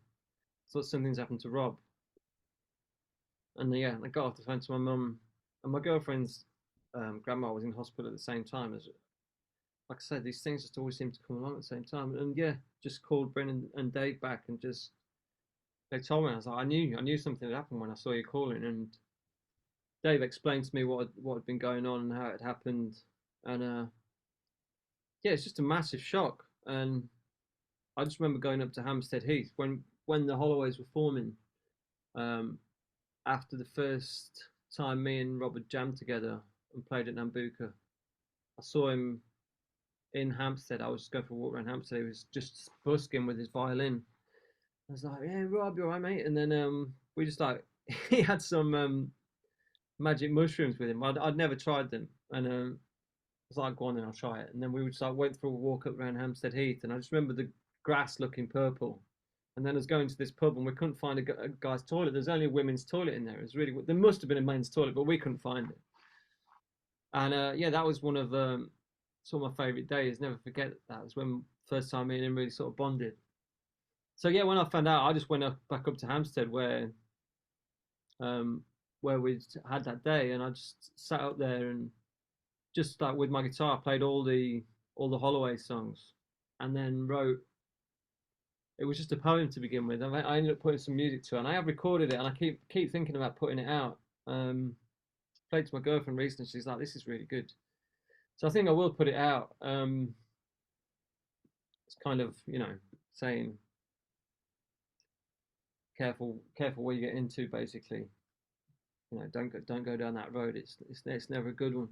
Thought something's happened to Rob. And yeah, I got off the phone to my mum, and my girlfriend's grandma was in hospital at the same time. As like I said, these things just always seem to come along at the same time. And yeah, just called Brennan and Dave back, and just they told me. I was like, I knew something had happened when I saw you calling. And Dave explained to me what had been going on and how it had happened. And yeah, it's just a massive shock. And I just remember going up to Hampstead Heath when the Holloways were forming. After the first time me and Robert jammed together and played at Nambucca, I saw him in Hampstead. I was just going for a walk around Hampstead. He was just busking with his violin. I was like, "Yeah, Rob, you alright, mate?" And then we just like he had some magic mushrooms with him. I'd never tried them, and I was like, "Go on, then I'll try it." And then we just like went for a walk up around Hampstead Heath, and I just remember the grass looking purple. And then I was going to this pub, and we couldn't find a guy's toilet. There's only a women's toilet in there. It was really there must have been a men's toilet, but we couldn't find it. And yeah, that was one of sort of my favourite days. Never forget that. It was when first time me and him really sort of bonded. So yeah, when I found out, I just went back up to Hampstead um, where we had that day, and I just sat up there and just like with my guitar, played all the Holloway songs, and then wrote. It was just a poem to begin with. I ended up putting some music to it, and I have recorded it, and I keep thinking about putting it out. Played to my girlfriend recently. She's like, "This is really good." So I think I will put it out. it's kind of, saying careful where you get into, basically. Don't go down that road. It's never a good one.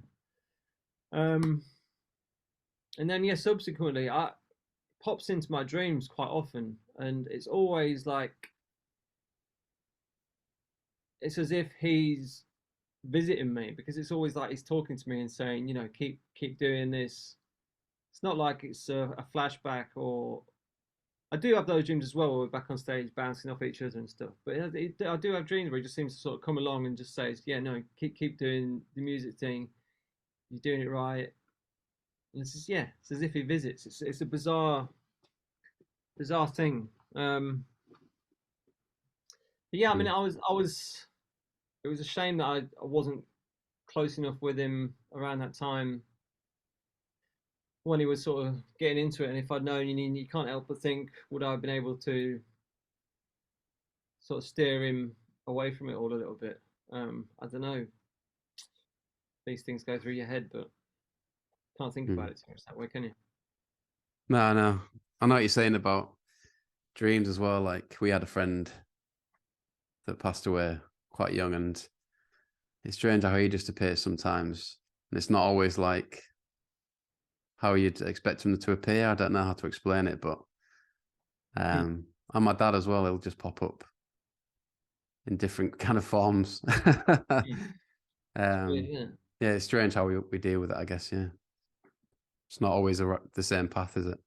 Um, and then, yeah, subsequently, I pops into my dreams quite often, and it's always like it's as if he's visiting me, because it's always like he's talking to me and saying, keep doing this. It's not like it's a flashback, or I do have those dreams as well where we're back on stage bouncing off each other and stuff. But I do have dreams where he just seems to sort of come along and just says, yeah, no, keep doing the music thing. You're doing it right. And it's as if he visits. It's a bizarre thing. But yeah, I mean, Mm. I was. It was a shame that I wasn't close enough with him around that time when he was sort of getting into it. And if I'd known, you can't help but think, would I have been able to sort of steer him away from it all a little bit? I don't know. These things go through your head, but can't think Mm. about it too much that way, can you? No, no. I know what you're saying about dreams as well. Like we had a friend that passed away quite young, and it's strange how he just appears sometimes. And it's not always like how you'd expect him to appear. I don't know how to explain it, but Hmm. and my dad as well, he'll just pop up in different kind of forms. Hmm. Yeah, um yeah. yeah, it's strange how we deal with it, I guess. Yeah, it's not always the same path, is it?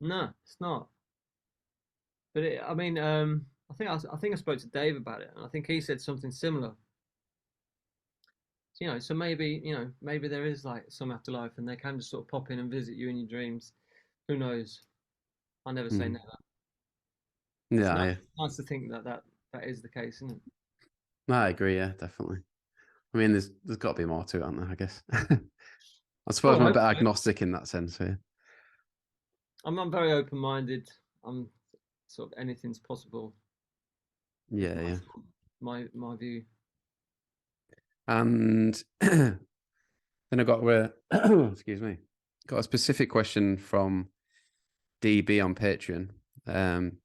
No, it's not. But I mean, I think I spoke to Dave about it, and I think he said something similar. So maybe maybe there is like some afterlife, and they can just sort of pop in and visit you in your dreams. Who knows? I never say Mm. never. It's Yeah, nice, yeah. nice to think that is the case, isn't it? No, I agree. Yeah, definitely. I mean, there's got to be more to it, aren't there? I guess. I suppose Well, I'm a bit hopefully. agnostic in that sense. Yeah. I'm very open-minded. I'm sort of anything's possible. Is Yeah, yeah. my view. And then I got excuse me, got a specific question from DB on Patreon. Um,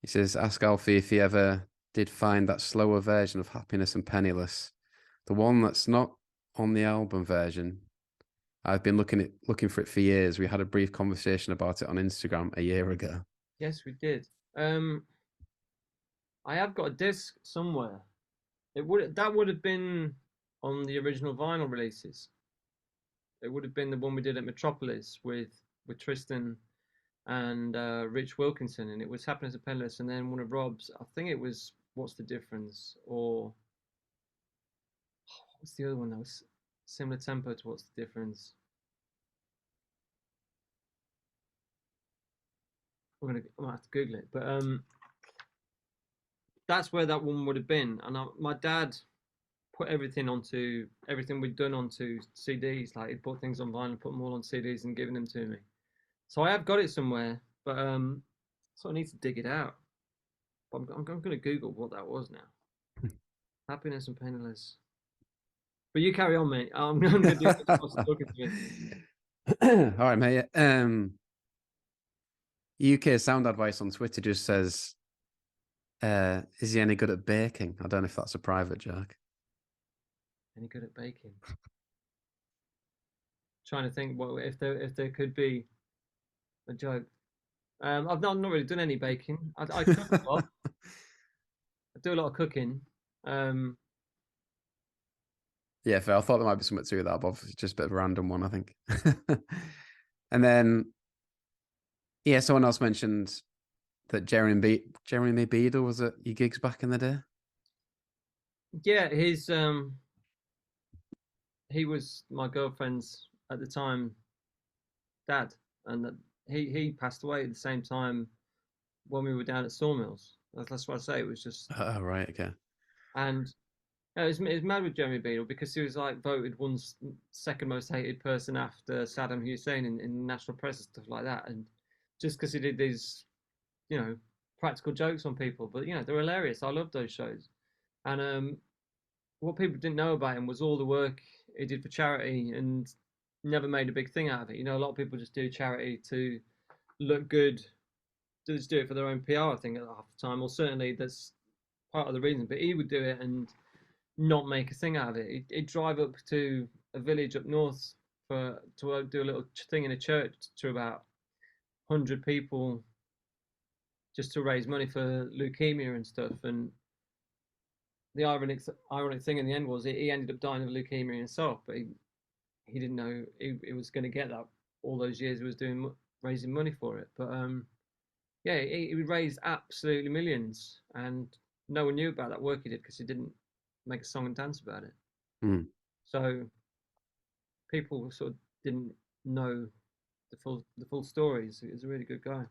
he says, "Ask Alfie if he ever did find that slower version of Happiness and Penniless, the one that's not on the album version. I've been looking for it for years. We had a brief conversation about it on Instagram a year ago." Yes, we did. Um, I have got a disc somewhere. That would have been on the original vinyl releases. It would have been the one we did at Metropolis with Tristan and Rich Wilkinson, and it was Happiness and Penniless, and then one of Rob's. I think it was What's the Difference, or what's the other one that was similar tempo to What's the Difference? I might have to Google it, but that's where that one would have been. And my dad put everything we'd done onto CDs. Like he'd put things on vinyl, put them all on CDs, and given them to me. So I have got it somewhere, but so I need to dig it out. But I'm going to Google what that was now. Happiness and Penniless. But you carry on, mate. I'm going to do what's talking to me. All right, mate. UK Sound Advice on Twitter just says, "Is he any good at baking?" I don't know if that's a private joke. Any good at baking? Trying to think what if there could be a joke. I've not really done any baking. I cook a lot. I do a lot of cooking. Um, Yeah, fair. I thought there might be something to that, but it's just a bit of a random one, I think. And then, yeah, someone else mentioned that Jeremy Beadle was at your gigs back in the day. yeah, he was my girlfriend's at the time dad, and that he passed away at the same time when we were down at Sawmills. That's what I say. It was just, Oh, right, okay. and it was mad with Jeremy Beadle because he was like voted second most hated person after Saddam Hussein in national press and stuff like that, and just because he did these, you know, practical jokes on people, but they're hilarious. I love those shows, and what people didn't know about him was all the work he did for charity and never made a big thing out of it. A lot of people just do charity to look good, just do it for their own PR. I think half the time, or certainly that's part of the reason. But he would do it and not make a thing out of it. He'd drive up to a village up north to do a little thing in a church to about 100 people, just to raise money for leukemia and stuff. And the ironic thing in the end was he ended up dying of leukemia himself, but he didn't know he was going to get that all those years he was doing raising money for it. But yeah, he raised absolutely millions, and no one knew about that work he did because he didn't make a song and dance about it. Mm. So people sort of didn't know the full stories. He was a really good guy.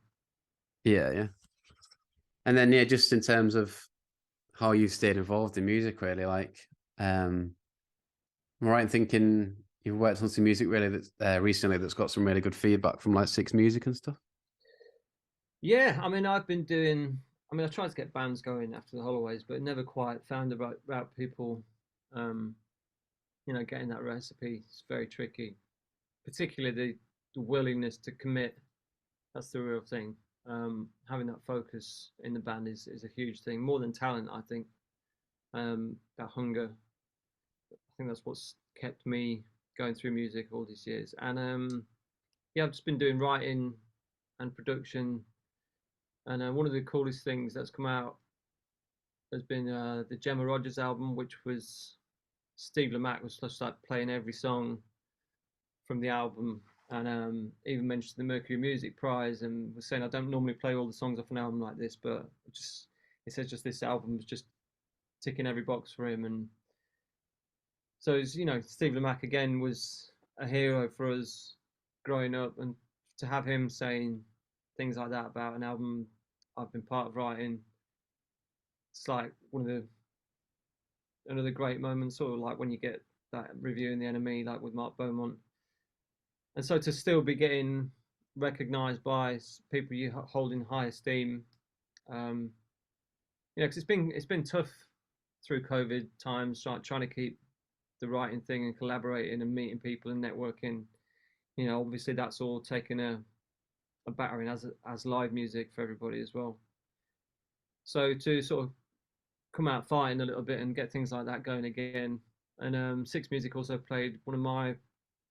Yeah, yeah. And then yeah, just in terms of how you stayed involved in music, really, like, am I right in thinking you've worked on some music really that's recently that's got some really good feedback from like Six Music and stuff? Yeah, I mean, I've been doing. I mean, I tried to get bands going after the Holloways, but never quite found the right people. Um, getting that recipe is very tricky, particularly the willingness to commit. That's the real thing. Having that focus in the band is a huge thing, more than talent, I think. That hunger, I think that's what's kept me going through music all these years. And yeah, I've just been doing writing and production. And one of the coolest things that's come out has been the Gemma Rogers album, which was Steve Lamacq was just like playing every song from the album, and even mentioned the Mercury Music Prize, and was saying I don't normally play all the songs off an album like this, but just he says just this album was just ticking every box for him. And so it's, Steve Lamacq again was a hero for us growing up, and to have him saying things like that about an album I've been part of writing, it's like one of the another great moment, sort of like when you get that review in the NME, like with Mark Beaumont. And so to still be getting recognised by people you hold in high esteem, um, because it's been tough through COVID times, trying to keep the writing thing and collaborating and meeting people and networking. Obviously that's all taken a battering as live music for everybody as well. So to sort of come out fighting a little bit and get things like that going again. And Six Music also played one of my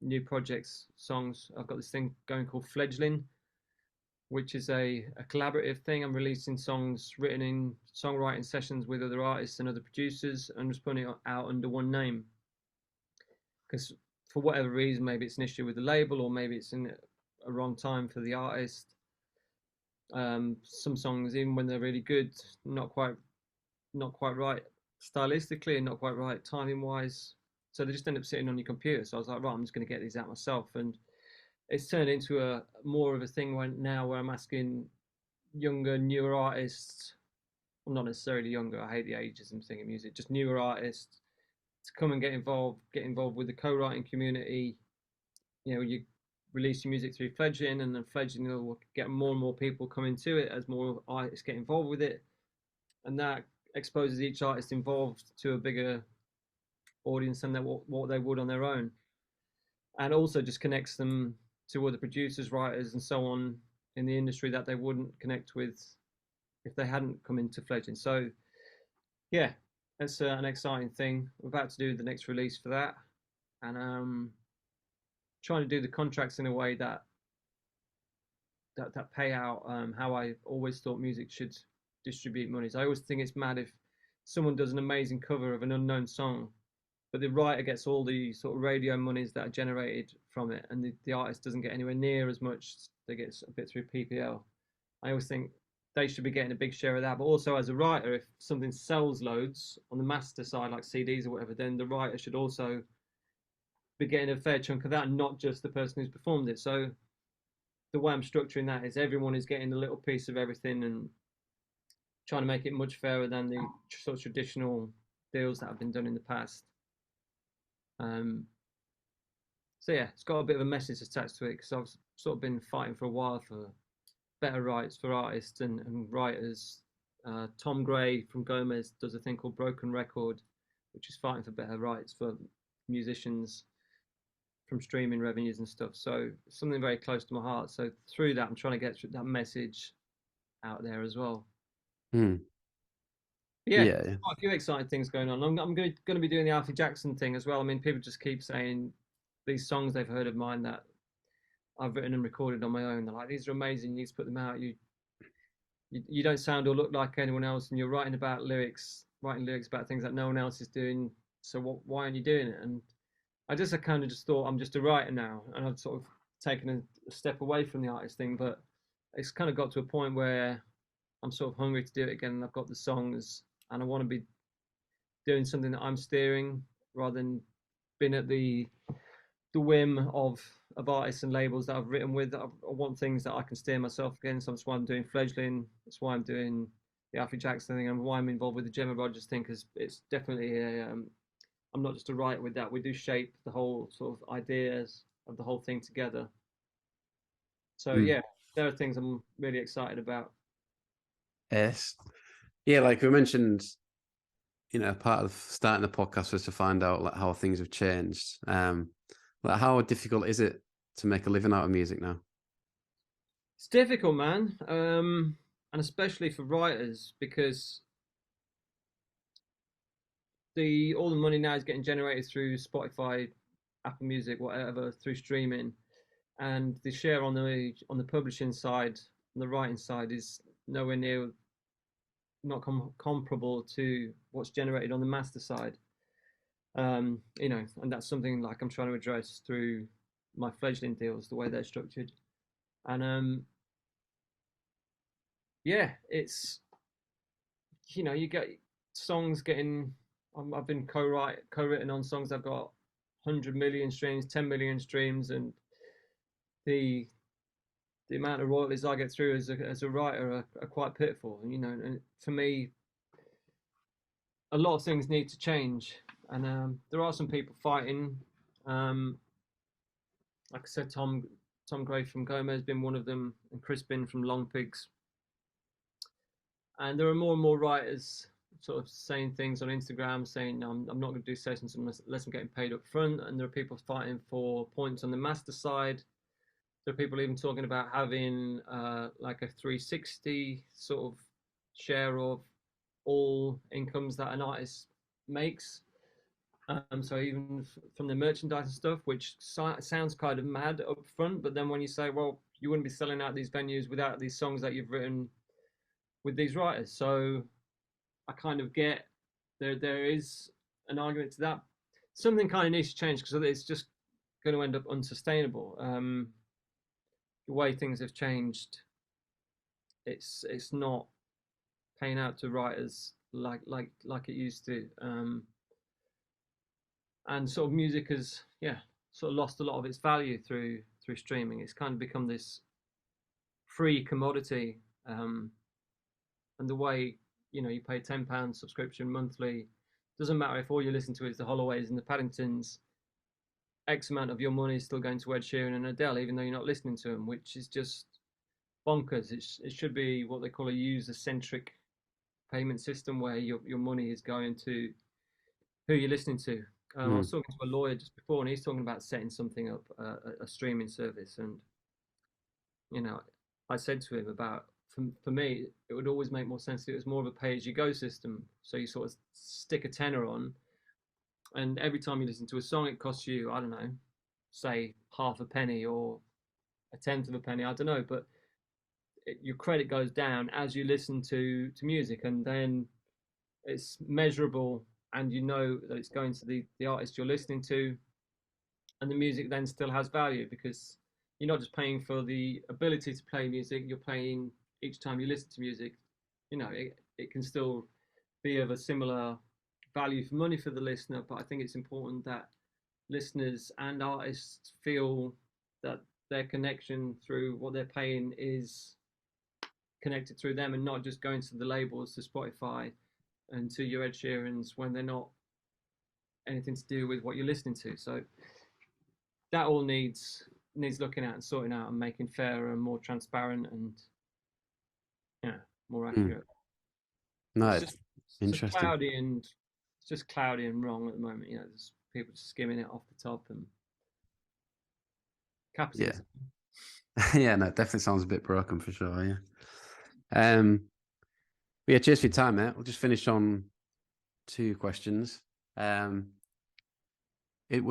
new projects songs. I've got this thing going called Fledgling, which is a collaborative thing. I'm releasing songs written in songwriting sessions with other artists and other producers, and just putting it out under one name. Because for whatever reason, maybe it's an issue with the label, or maybe it's in a wrong time for the artist. Some songs, even when they're really good, not quite right stylistically and not quite right timing wise. So they just end up sitting on your computer. So I was like, right, I'm just going to get these out myself. And it's turned into a more of a thing now where I'm asking younger, newer artists, well, not necessarily younger, I hate the ageism thing in music, just newer artists to come and get involved with the co-writing community. You release your music through Fledgling, and then Fledgling will get more and more people coming to it as more artists get involved with it. And that exposes each artist involved to a bigger audience than what they would on their own, and also just connects them to other producers, writers, and so on in the industry that they wouldn't connect with if they hadn't come into Fledgling. So yeah, that's an exciting thing. We're about to do the next release for that, and trying to do the contracts in a way that pay out how I always thought music should distribute monies. I always think it's mad if someone does an amazing cover of an unknown song, but the writer gets all the sort of radio monies that are generated from it, and the artist doesn't get anywhere near as much. They get a bit through PPL. I always think they should be getting a big share of that. But also as a writer, if something sells loads on the master side, like CDs or whatever, then the writer should also be getting a fair chunk of that, and not just the person who's performed it. So the way I'm structuring that is everyone is getting a little piece of everything, and trying to make it much fairer than the sort of traditional deals that have been done in the past. So yeah, it's got a bit of a message attached to it, because I've sort of been fighting for a while for better rights for artists and writers. Tom Gray from Gomez does a thing called Broken Record, which is fighting for better rights for musicians from streaming revenues and stuff. So something very close to my heart. So through that, I'm trying to get that message out there as well. Hmm. Yeah, Yeah. quite a few exciting things going on. I'm going to be doing the Alfie Jackson thing as well. I mean, people just keep saying these songs they've heard of mine that I've written and recorded on my own. They're like, these are amazing. You need to put them out. You don't sound or look like anyone else, and you're writing lyrics about things that no one else is doing. So why aren't you doing it? And I kind of just thought I'm just a writer now, and I've sort of taken a step away from the artist thing. But it's kind of got to a point where I'm sort of hungry to do it again, and I've got the songs, and I want to be doing something that I'm steering rather than being at the whim of artists and labels that I've written with. I want things that I can steer myself again. So that's why I'm doing Fledgling. That's why I'm doing the Alfie Jackson thing, and why I'm involved with the Gemma Rogers thing, because it's definitely I'm not just a writer with that. We do shape the whole sort of ideas of the whole thing together. So Hmm. yeah, there are things I'm really excited about. Yes. Yeah, like we mentioned, part of starting the podcast was to find out like how things have changed. Like how difficult is it to make a living out of music now? It's difficult, man, and especially for writers, because all the money now is getting generated through Spotify, Apple Music, whatever, through streaming, and the share on the publishing side, on the writing side, is nowhere near not comparable to what's generated on the master side. And that's something like I'm trying to address through my fledgling deals, the way they're structured, and yeah, it's you get songs getting. I've been co-written on songs that have got 100 million streams, 10 million streams, and the amount of royalties I get through as a writer are quite pitiful. And for me, a lot of things need to change, and there are some people fighting. Um, like I said, Tom Gray from Gomez has been one of them, and Chris Bin from Long Pigs. And there are more and more writers sort of saying things on Instagram, saying no, I'm not going to do sessions unless I'm getting paid up front. And there are people fighting for points on the master side. There are people even talking about having like a 360 sort of share of all incomes that an artist makes. So even from the merchandise and stuff, which sounds kind of mad up front, but then when you say, well, you wouldn't be selling out these venues without these songs that you've written with these writers. So I kind of get there is an argument to that. Something kind of needs to change because it's just going to end up unsustainable. The way things have changed, it's not paying out to writers like it used to. And sort of music has sort of lost a lot of its value through streaming. It's kind of become this free commodity, and the way you pay £10 subscription monthly, doesn't matter if all you listen to is the Holloways and the Paddingtons. X amount of your money is still going to Ed Sheeran and Adele, even though you're not listening to them, which is just bonkers. It should be what they call a user-centric payment system, where your money is going to who you're listening to. I was talking to a lawyer just before, and he's talking about setting something up, a streaming service, and I said to him about for me, it would always make more sense if it was more of a pay-as-you-go system. So you sort of stick a tenner on, and every time you listen to a song, it costs you, I don't know, say half a penny or a tenth of a penny, I don't know, but your credit goes down as you listen to music, and then it's measurable, and you know that it's going to the artist you're listening to, and the music then still has value because you're not just paying for the ability to play music, you're paying each time you listen to music. It can still be of a similar value for money for the listener, but I think it's important that listeners and artists feel that their connection through what they're paying is connected through them, and not just going to the labels, to Spotify and to your Ed Sheerans, when they're not anything to do with what you're listening to. So that all needs looking at and sorting out and making fairer and more transparent and more accurate. No, It's it's just interesting. cloudy and wrong at the moment. There's people just skimming it off the top, and Yeah. Capitalism. Yeah, no, it definitely sounds a bit broken for sure. Yeah. But yeah, cheers for your time, mate. We'll just finish on 2 questions. Was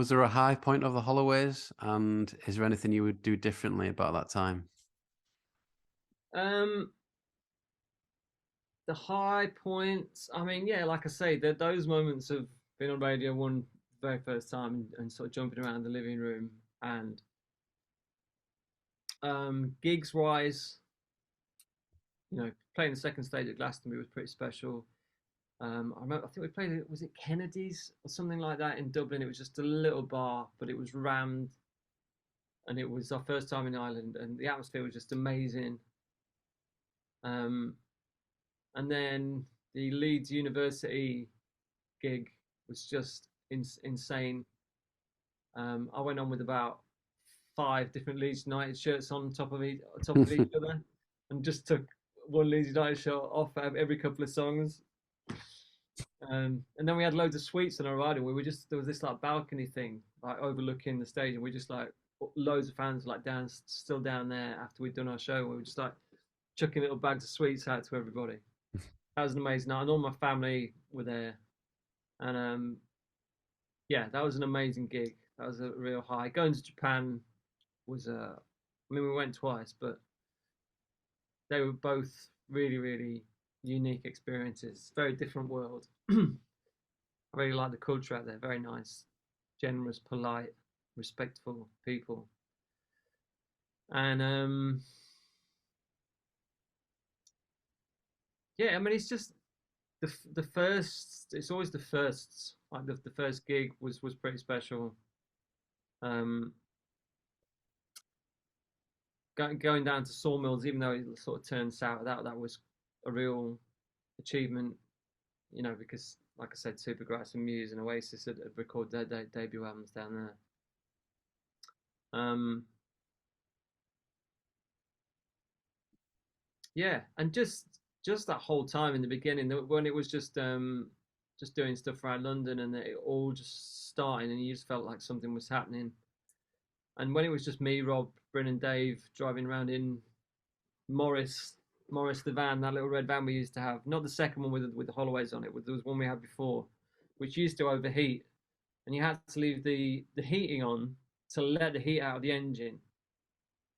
there a high point of the Holloways, and is there anything you would do differently about that time? The high points. I mean, yeah, like I say, those moments of being on Radio One the very first time and sort of jumping around the living room and gigs wise, playing the second stage at Glastonbury was pretty special. I remember, I think we played it. Was it Kennedy's or something like that in Dublin? It was just a little bar, but it was rammed, and it was our first time in Ireland, and the atmosphere was just amazing. Um, and then the Leeds University gig was just insane. I went on with about 5 different Leeds United shirts on top of each other, and just took one Leeds United shirt off every couple of songs. And then we had loads of suites on our ride, and there was this like balcony thing like overlooking the stage, and we just like loads of fans like still down there after we'd done our show. We were just like chucking little bags of sweets out to everybody. That was an amazing night, and all my family were there, and yeah, that was an amazing gig. That was a real high. Going to Japan was I mean, we went twice, but they were both really, really unique experiences. Very different world. I really like the culture out there. Very nice, generous, polite, respectful people. And yeah, I mean, it's just the first. It's always the firsts. Like the first gig was pretty special. Um, going down to Sawmills, even though it sort of turned sour, that was a real achievement. Because like I said, Supergrass and Muse and Oasis had recorded their debut albums down there. Yeah, and just that whole time in the beginning when it was just doing stuff around London, and it all just starting, and you just felt like something was happening. And when it was just me, Rob, Bryn, and Dave driving around in Morris, the van, that little red van we used to have, not the second one with the Holloways on it, there was one we had before, which used to overheat, and you had to leave the heating on to let the heat out of the engine,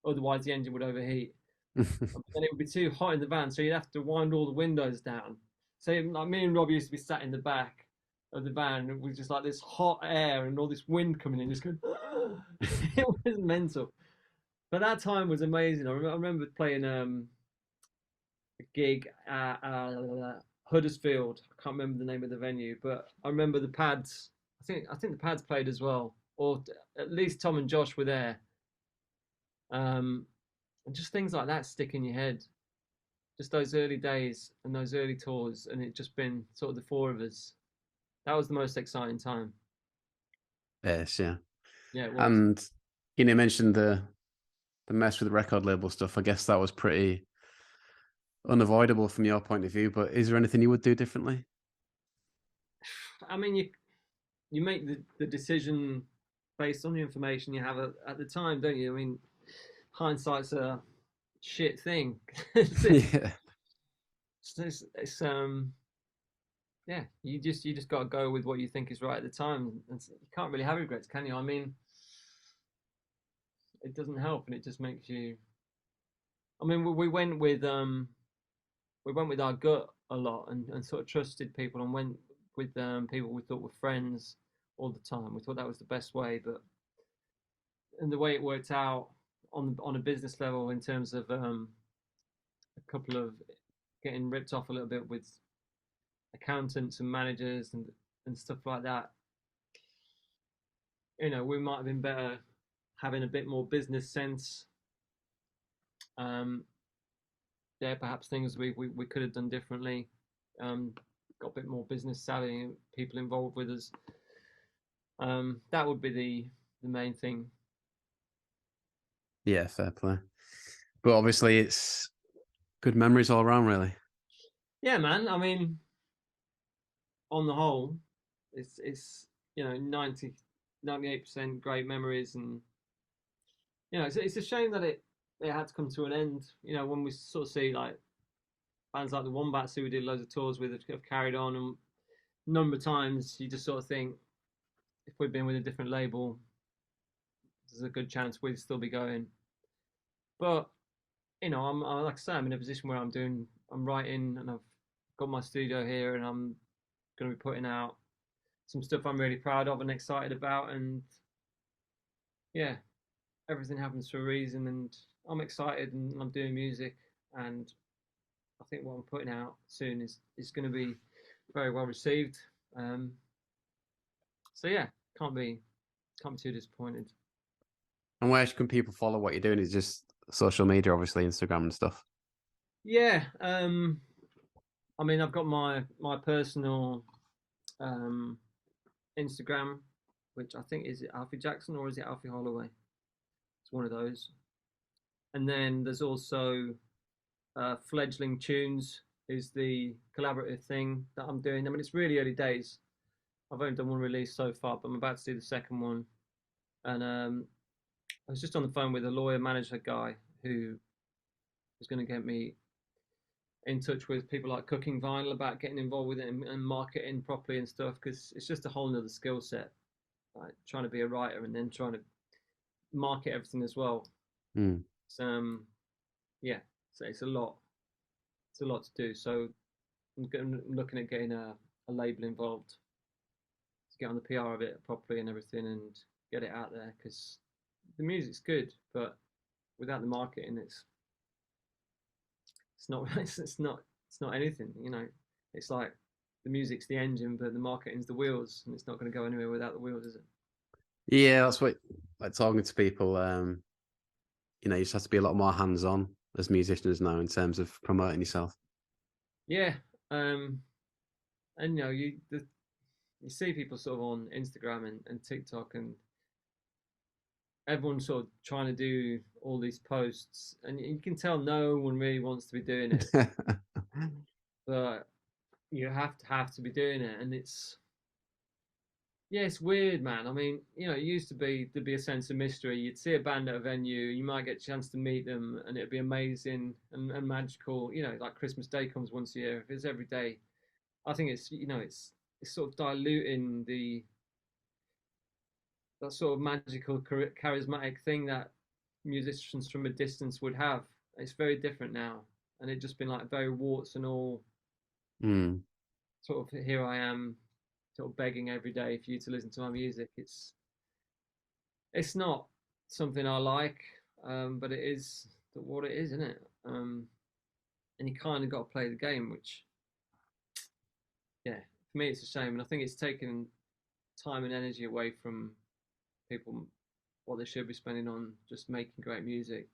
otherwise the engine would overheat. And it would be too hot in the van, so you'd have to wind all the windows down. So like me and Rob used to be sat in the back of the van with just like this hot air and all this wind coming in, just going. It was mental. But that time was amazing. I remember playing a gig at Huddersfield. I can't remember the name of the venue, but I remember the Pads. I think the Pads played as well, or at least Tom and Josh were there. And just things like that stick in your head. Just those early days and those early tours, and it just been sort of the 4 of us. That was the most exciting time. Yes, yeah. Yeah, it was. And you mentioned the mess with the record label stuff. I guess that was pretty unavoidable from your point of view. But is there anything you would do differently? I mean, you make the decision based on the information you have at the time, don't you? I mean, hindsight's a shit thing. Yeah. It's yeah, you just got to go with what you think is right at the time, and you can't really have regrets, can you? I mean, it doesn't help, and it just makes you. I mean, we went with our gut a lot, and sort of trusted people, and went with people we thought were friends all the time. We thought that was the best way, but and the way it worked out on a business level in terms of a couple of getting ripped off a little bit with accountants and managers and stuff like that. We might have been better having a bit more business sense. Yeah, perhaps things we could have done differently. Got a bit more business savvy, people involved with us. That would be the main thing. Yeah, fair play. But obviously, it's good memories all around, really. Yeah, man. I mean, on the whole, it's 98% great memories, and you know, it's a shame that it had to come to an end. You know, when we sort of see like bands like the Wombats who we did loads of tours with have carried on, and a number of times you just sort of think if we'd been with a different label, there's a good chance we'd still be going. But you know, like I say, I'm in a position where I'm writing, and I've got my studio here, and I'm going to be putting out some stuff I'm really proud of and excited about, and yeah, everything happens for a reason, and I'm excited, and I'm doing music, and I think what I'm putting out soon is going to be very well received. Um, so yeah, can't be too disappointed. And where can people follow what you're doing? Is just social media, obviously Instagram and stuff. Yeah, I mean, I've got my personal Instagram, which I think is it Alfie Jackson or is it Alfie Holloway? It's one of those. And then there's also Fledgling Tunes is the collaborative thing that I'm doing. I mean, it's really early days. I've only done one release so far, but I'm about to do the second one. And I was just on the phone with a lawyer manager guy who was going to get me in touch with people like Cooking Vinyl about getting involved with it and marketing properly and stuff, because it's just a whole nother skill set, like trying to be a writer and then trying to market everything as well. So yeah, so it's a lot to do. So I'm looking at getting a label involved to get on the PR of it properly and everything and get it out there, because the music's good, but without the marketing, it's not it's not anything. You know, it's like the music's the engine, but the marketing's the wheels, and it's not going to go anywhere without the wheels, is it? Yeah, that's what, like, talking to people. You know, you just have to be a lot more hands-on as musicians now in terms of promoting yourself. Yeah, and you know, you see people sort of on Instagram and TikTok, and everyone's sort of trying to do all these posts, and you can tell no one really wants to be doing it, but you have to be doing it, and it's yeah, it's weird, man. I mean, you know, it used to be there'd be a sense of mystery. You'd see a band at a venue, you might get a chance to meet them, and it'd be amazing and magical. You know, like Christmas Day comes once a year. If it's every day, I think it's you know it's sort of diluting the that sort of magical charismatic thing that musicians from a distance would have. It's very different now, and it just been like very warts and all. Sort of here I am, sort of begging every day for you to listen to my music. It's not something I like, but it is what it is, isn't it? And you kind of got to play the game, which yeah, for me it's a shame, and I think it's taken time and energy away from people what they should be spending on just making great music.